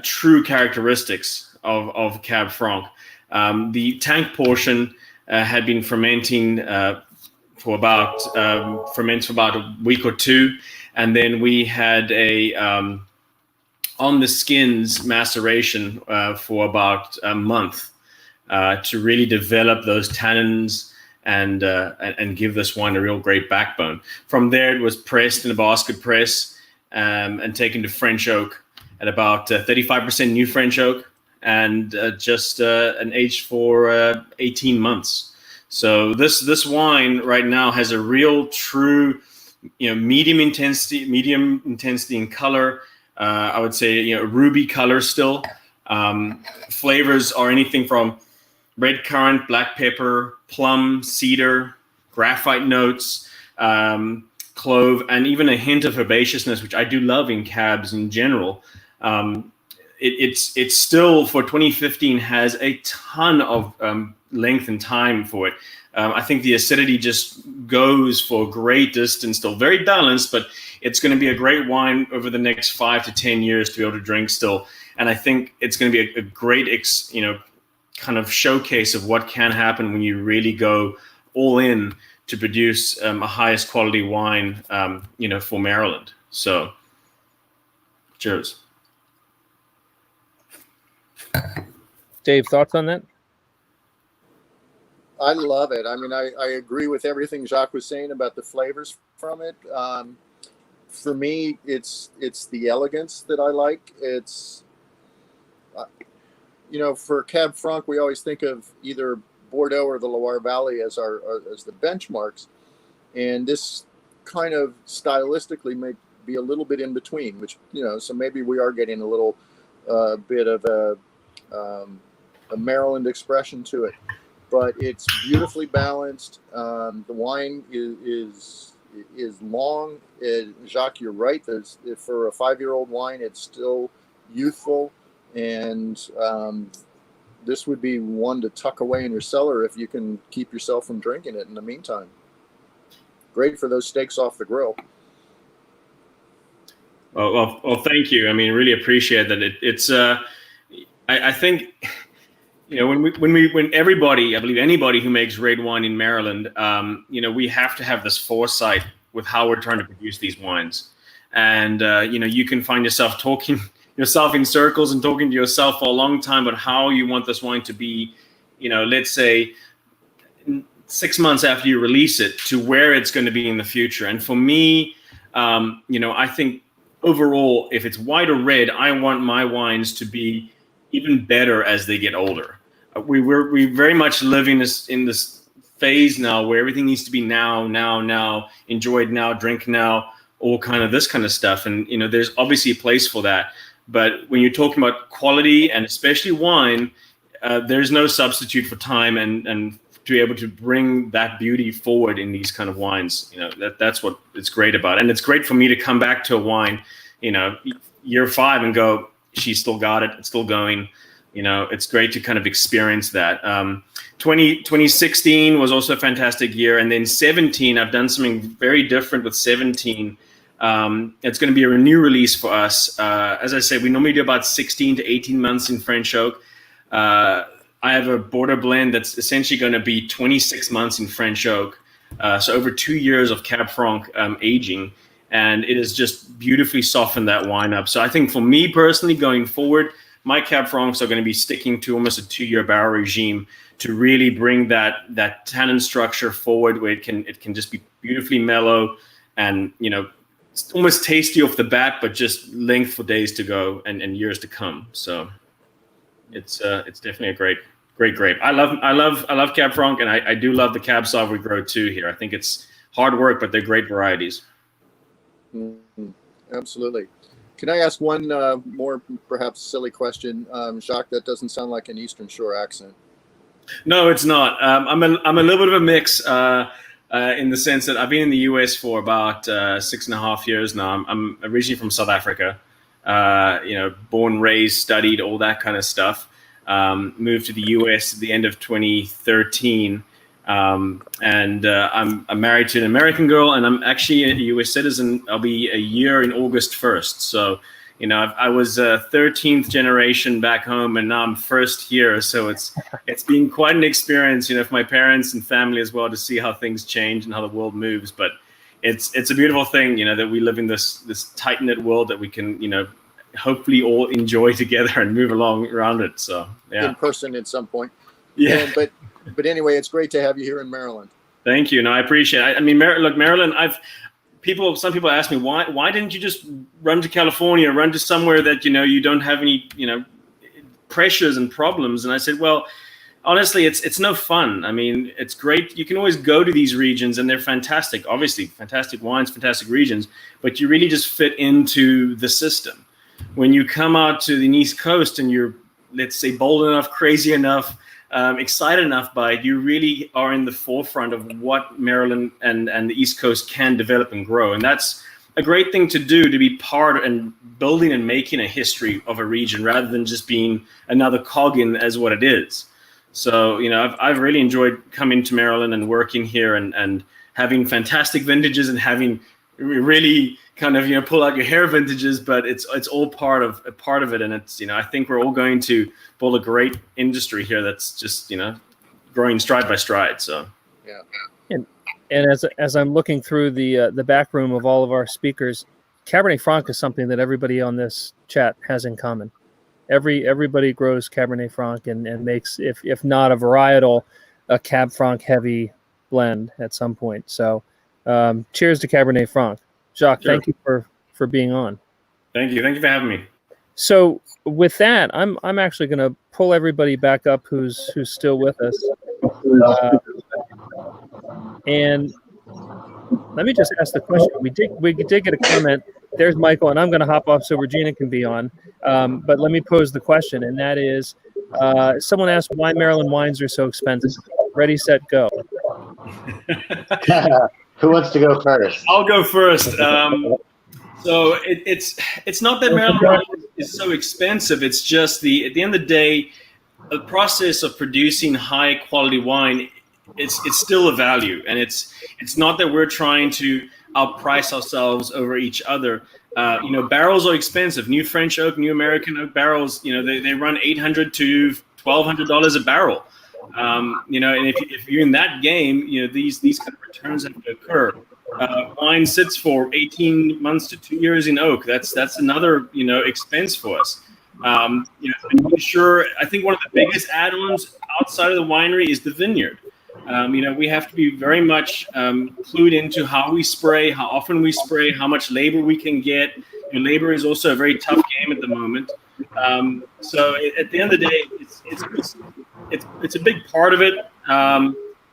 true characteristics of Cab Franc. The tank portion had been fermenting for about a week or two, and then we had a on the skins maceration for about a month to really develop those tannins and give this wine a real great backbone. From there, it was pressed in a basket press and taken to French oak at about 35% new French oak, and just an aged for 18 months. So this wine right now has a real true, medium intensity in color. I would say, ruby color still. Flavors are anything from red currant, black pepper, plum, cedar, graphite notes, clove, and even a hint of herbaceousness, which I do love in cabs in general. it's still for 2015 has a ton of length and time for it. I think the acidity just goes for a great distance, still very balanced, but it's going to be a great wine over the next 5 to 10 years to be able to drink still. And I think it's going to be a great, kind of showcase of what can happen when you really go all in to produce a highest quality wine, for Maryland. So, cheers. Dave, thoughts on that? I love it. I mean, I agree with everything Jacques was saying about the flavors from it. For me, it's the elegance that I like. It's, for Cab Franc, we always think of either Bordeaux or the Loire Valley as as the benchmarks, and this kind of stylistically may be a little bit in between, which so maybe we are getting a little bit of a Maryland expression to it, but it's beautifully balanced. The wine is long. Jacques, you're right. For a 5-year-old wine, it's still youthful, and this would be one to tuck away in your cellar if you can keep yourself from drinking it in the meantime. Great for those steaks off the grill. Well, thank you. I mean, really appreciate that. It's I think, when everybody, I believe anybody who makes red wine in Maryland, we have to have this foresight with how we're trying to produce these wines. And, you can find yourself talking yourself in circles and talking to yourself for a long time about how you want this wine to be, let's say 6 months after you release it to where it's going to be in the future. And for me, I think overall, if it's white or red, I want my wines to be even better as they get older. We very much live in this phase now where everything needs to be now, enjoyed now, drink now, all kind of this kind of stuff. And, there's obviously a place for that. But when you're talking about quality and especially wine, there's no substitute for time and to be able to bring that beauty forward in these kind of wines. That's what it's great about. And it's great for me to come back to a wine, year 5 and go, she's still got it. It's still going. It's great to kind of experience that. 2016 was also a fantastic year. And then 17, I've done something very different with 17. It's going to be a new release for us. As I said, we normally do about 16 to 18 months in French oak. I have a Bordeaux blend that's essentially going to be 26 months in French oak. So over 2 years of Cab Franc aging. And it has just beautifully softened that wine up. So I think for me personally, going forward, my Cab Francs are going to be sticking to almost a 2-year barrel regime to really bring that tannin structure forward, where it can just be beautifully mellow and, it's almost tasty off the bat, but just length for days to go and years to come. So it's definitely a great grape. I love Cab Franc, and I do love the Cab Sauv we grow too here. I think it's hard work, but they're great varieties. Mm-hmm. Absolutely. Can I ask one more perhaps silly question, Jacques? That doesn't sound like an Eastern Shore accent. No, it's not. I'm a little bit of a mix in the sense that I've been in the U.S. for about 6.5 years now. I'm originally from South Africa. Born, raised, studied, all that kind of stuff. Moved to the U.S. at the end of 2013. And I'm married to an American girl, and I'm actually a U.S. citizen. I'll be a year in August 1st. So, I was 13th generation back home, and now I'm first here. So it's been quite an experience, for my parents and family as well, to see how things change and how the world moves. But it's a beautiful thing, that we live in this tight-knit world that we can, hopefully all enjoy together and move along around it. So, yeah. In person at some point. Yeah. But anyway, it's great to have you here in Maryland. Thank you. No, I appreciate it. I mean, look, Maryland, some people ask me, why didn't you just run to California, run to somewhere that, you don't have any, pressures and problems? And I said, well, honestly, it's no fun. I mean, it's great. You can always go to these regions and they're fantastic, obviously fantastic wines, fantastic regions, but you really just fit into the system. When you come out to the East Coast and you're, let's say, bold enough, crazy enough, excited enough by it, you really are in the forefront of what Maryland and the East Coast can develop and grow. And that's a great thing to do, to be part and building and making a history of a region rather than just being another cog in as what it is. So, you know, I've really enjoyed coming to Maryland and working here and having fantastic vintages and having really kind of, you know, pull out your hair vintages, but it's all part of it. And it's, you know, I think we're all going to build a great industry here that's just, you know, growing stride by stride. So, Yeah. And as I'm looking through the back room of all of our speakers, Cabernet Franc is something that everybody on this chat has in common. Everybody grows Cabernet Franc and makes, if not a varietal, a Cab Franc heavy blend at some point. So cheers to Cabernet Franc. Jacques, Sure. Thank you for being on. Thank you for having me. So with that, I'm actually going to pull everybody back up who's still with us. And let me just ask the question. We did get a comment. There's Michael, and I'm going to hop off so Regina can be on. But let me pose the question, and that is, someone asked why Maryland wines are so expensive. Ready, set, go. Who wants to go first? I'll go first. So it's not that Maryland wine is so expensive. It's just at the end of the day, the process of producing high quality wine, it's still a value, and it's not that we're trying to outprice ourselves over each other. You know, barrels are expensive. New French oak, new American oak barrels, you know, they run $800 to $1,200 a barrel. You know, and if you're in that game, you know, these kind of returns have to occur. Wine sits for 18 months to 2 years in oak. That's another, you know, expense for us. You know, and I think one of the biggest add-ons outside of the winery is the vineyard. You know, we have to be very much clued into how we spray, how often we spray, how much labor we can get. And labor is also a very tough game at the moment. So at the end of the day, it's a big part of it.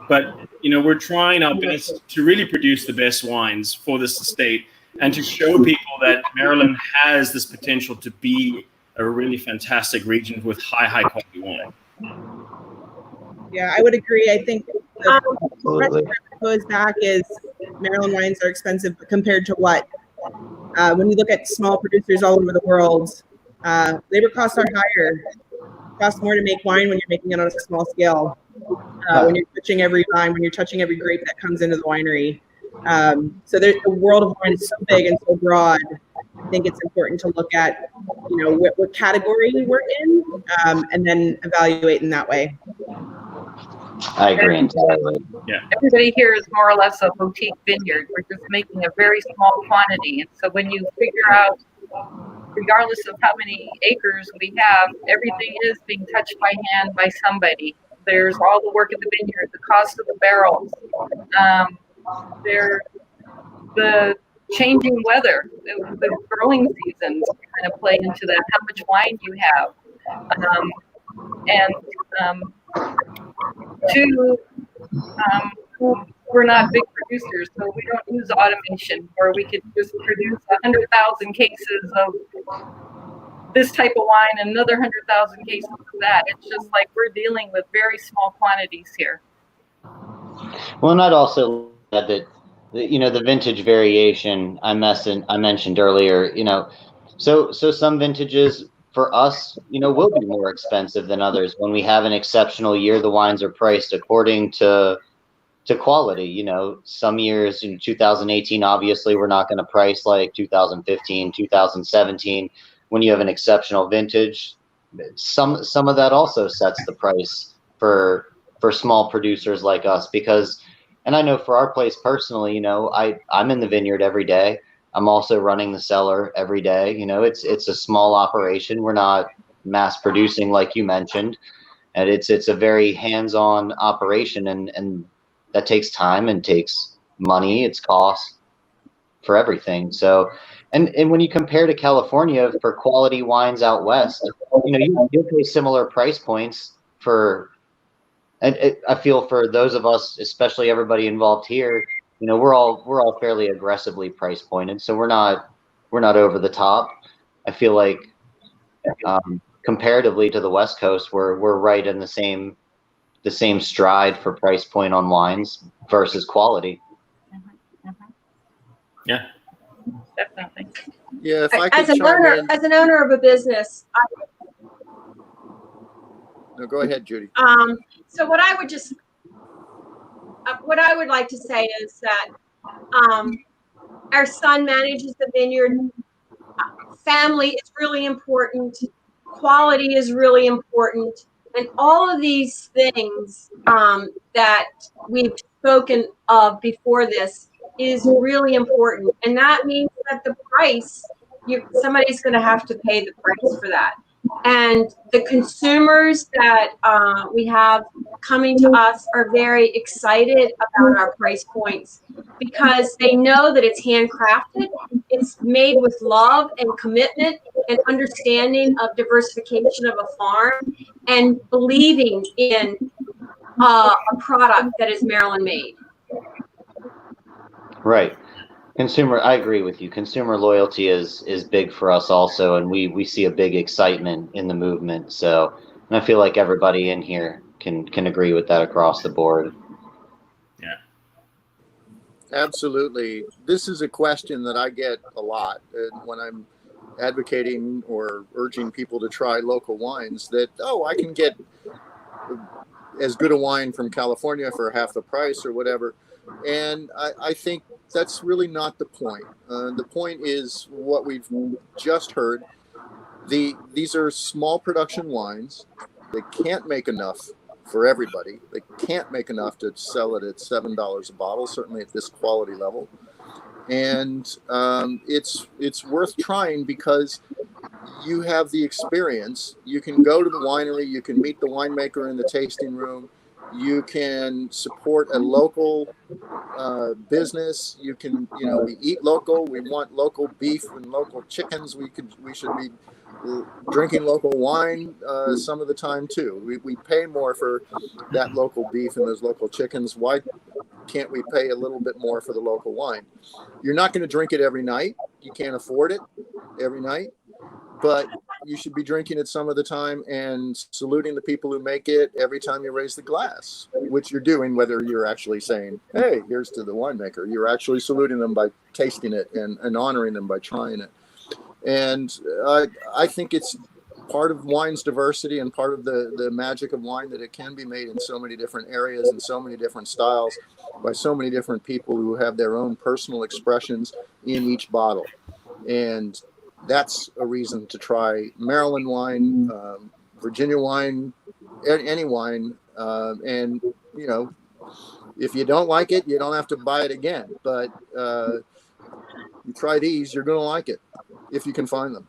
But, you know, we're trying our best to really produce the best wines for this state and to show people that Maryland has this potential to be a really fantastic region with high quality wine. Yeah, I would agree. I think the question that goes back is Maryland wines are expensive compared to what? When you look at small producers all over the world, labor costs are higher. It costs more to make wine when you're making it on a small scale. When you're touching every vine, when you're touching every grape that comes into the winery. So the world of wine is so big and so broad. I think it's important to look at, you know, what category we're in, and then evaluate in that way. I agree entirely. Yeah. Everybody here is more or less a boutique vineyard. We're just making a very small quantity. And so when you figure out, regardless of how many acres we have, everything is being touched by hand by somebody. There's all the work in the vineyard, the cost of the barrels, the changing weather, the growing seasons kind of play into that, how much wine you have. We're not big producers, so we don't use automation where we could just produce 100,000 cases of this type of wine and another 100,000 cases of that. It's just like we're dealing with very small quantities here. Well, and I'd also add that, you know, the vintage variation I mentioned earlier, you know, so some vintages for us, you know, will be more expensive than others. When we have an exceptional year, the wines are priced according to quality. You know, some years in 2018, obviously, we're not going to price like 2015, 2017. When you have an exceptional vintage, some of that also sets the price for small producers like us, because, and I know for our place personally, you know, I'm in the vineyard every day. I'm also running the cellar every day. You know, it's a small operation. We're not mass producing like you mentioned, and it's a very hands-on operation, and that takes time and takes money. It's cost for everything. So, and when you compare to California for quality wines out west, you know, you'll pay similar price points for. And I feel for those of us, especially everybody involved here, you know, we're all fairly aggressively price pointed, so we're not over the top. I feel like comparatively to the West Coast, we're right in the same stride for price point on wines versus quality. Yeah. Definitely. Yeah, if I could As an chime owner, in. as an owner of a business, No, go ahead, Judy. so what I would like to say is that our son manages the vineyard. Family is really important. Quality is really important. And all of these things that we've spoken of before this is really important. And that means that the price, somebody's going to have to pay the price for that. And the consumers that we have coming to us are very excited about our price points because they know that it's handcrafted, it's made with love and commitment and understanding of diversification of a farm and believing in a product that is Maryland made. Right. I agree with you. Consumer loyalty is big for us also, and we see a big excitement in the movement. So, and I feel like everybody in here can agree with that across the board. Yeah. Absolutely. This is a question that I get a lot when I'm advocating or urging people to try local wines, that, I can get as good a wine from California for half the price or whatever. And I think that's really not the point. The point is what we've just heard. These are small production wines. They can't make enough for everybody. They can't make enough to sell it at $7 a bottle, certainly at this quality level. And it's worth trying because you have the experience. You can go to the winery. You can meet the winemaker in the tasting room. You can support a local business. You can, we eat local. We want local beef and local chickens. We should be drinking local wine some of the time too. We pay more for that local beef and those local chickens. Why can't we pay a little bit more for the local wine? You're not going to drink it every night. You can't afford it every night, but you should be drinking it some of the time and saluting the people who make it every time you raise the glass, which you're doing, whether you're actually saying, hey, here's to the winemaker. You're actually saluting them by tasting it and honoring them by trying it. And I think it's part of wine's diversity and part of the magic of wine that it can be made in so many different areas and so many different styles by so many different people who have their own personal expressions in each bottle. And that's a reason to try Maryland wine, Virginia wine, any wine. And, if you don't like it, you don't have to buy it again. But you try these, you're going to like it if you can find them.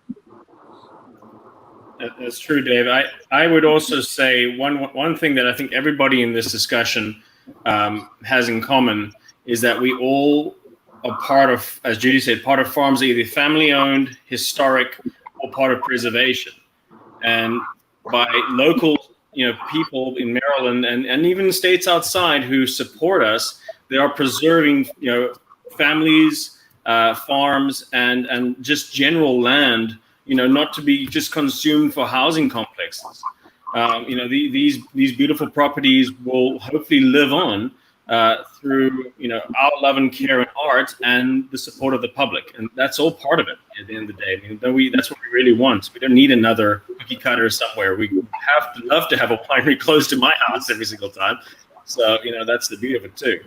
That's true, Dave. I would also say one thing that I think everybody in this discussion has in common is that we all are part of, as Judy said, part of farms, either family-owned, historic, or part of preservation. And by local, people in Maryland and even states outside who support us, they are preserving, families, farms, and just general land, not to be just consumed for housing complexes. These beautiful properties will hopefully live on through our love and care and art and the support of the public, and that's all part of it at the end of the day. That's what we really want. We don't need another cookie cutter somewhere. We love to have a winery close to my house every single time. So that's the beauty of it too.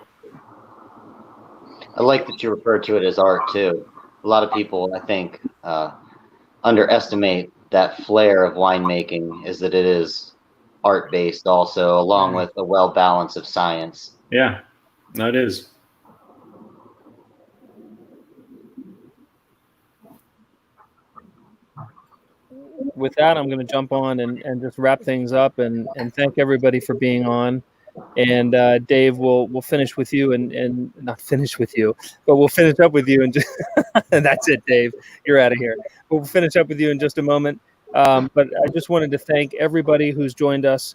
I like that you refer to it as art too. A lot of people, I think, underestimate that flair of winemaking, is that it is art based also, along with a well balance of science. Yeah, that is. With that, I'm going to jump on and just wrap things up and thank everybody for being on. And Dave, we'll finish with you and not finish with you, but we'll finish up with you and just and that's it, Dave. You're out of here. We'll finish up with you in just a moment. But I just wanted to thank everybody who's joined us.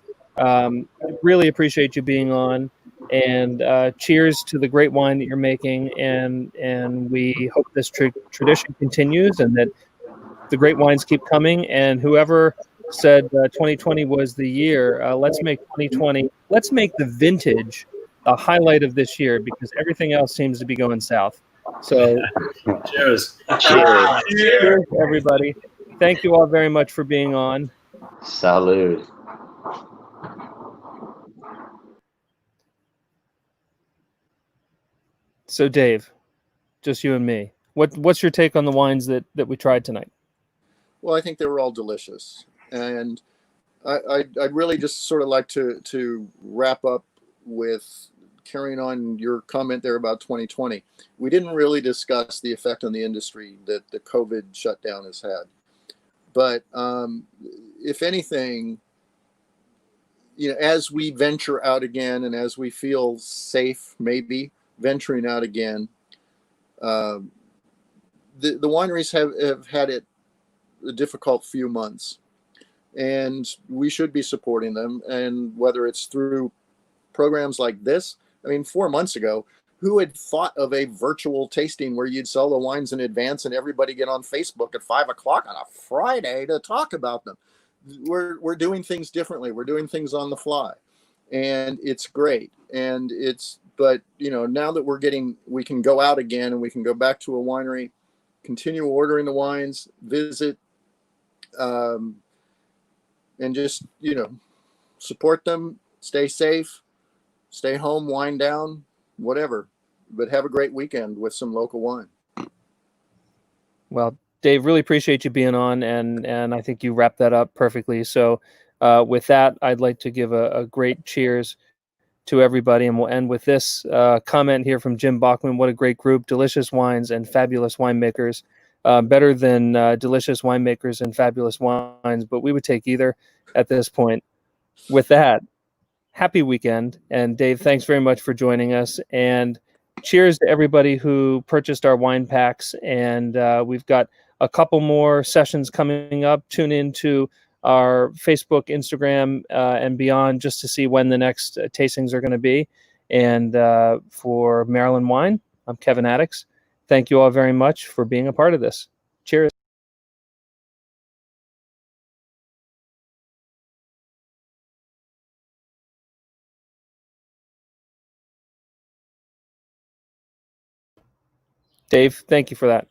Really appreciate you being on. And cheers to the great wine that you're making, and we hope this tradition continues and that the great wines keep coming. And whoever said 2020 was the year, let's make 2020, let's make the vintage a highlight of this year, because everything else seems to be going south. So Cheers. Cheers. cheers, everybody. Thank you all very much for being on. Salud. So Dave, just you and me. What's your take on the wines that we tried tonight? Well, I think they were all delicious, and I'd really just sort of like to wrap up with carrying on your comment there about 2020. We didn't really discuss the effect on the industry that the COVID shutdown has had, but if anything, as we venture out again and as we feel safe, maybe venturing out again, the wineries have had it a difficult few months, and we should be supporting them. And whether it's through programs like this, I mean, 4 months ago, who had thought of a virtual tasting where you'd sell the wines in advance and everybody get on Facebook at 5 o'clock on a Friday to talk about them? We're doing things differently. We're doing things on the fly, and it's great. And but now that we can go out again and we can go back to a winery, continue ordering the wines, visit, and just support them, stay safe, stay home, wind down, whatever, but have a great weekend with some local wine. Well, Dave, really appreciate you being on, and I think you wrapped that up perfectly. So with that, I'd like to give a great cheers to everybody, and we'll end with this comment here from Jim Bachman. What a great group, delicious wines and fabulous winemakers. Better than delicious winemakers and fabulous wines, but we would take either at this point. With that, happy weekend. And Dave, thanks very much for joining us. And cheers to everybody who purchased our wine packs. And we've got a couple more sessions coming up. Tune into our Facebook, Instagram, and beyond just to see when the next tastings are going to be. And for Maryland Wine, I'm Kevin Addix. Thank you all very much for being a part of this. Cheers. Dave, thank you for that.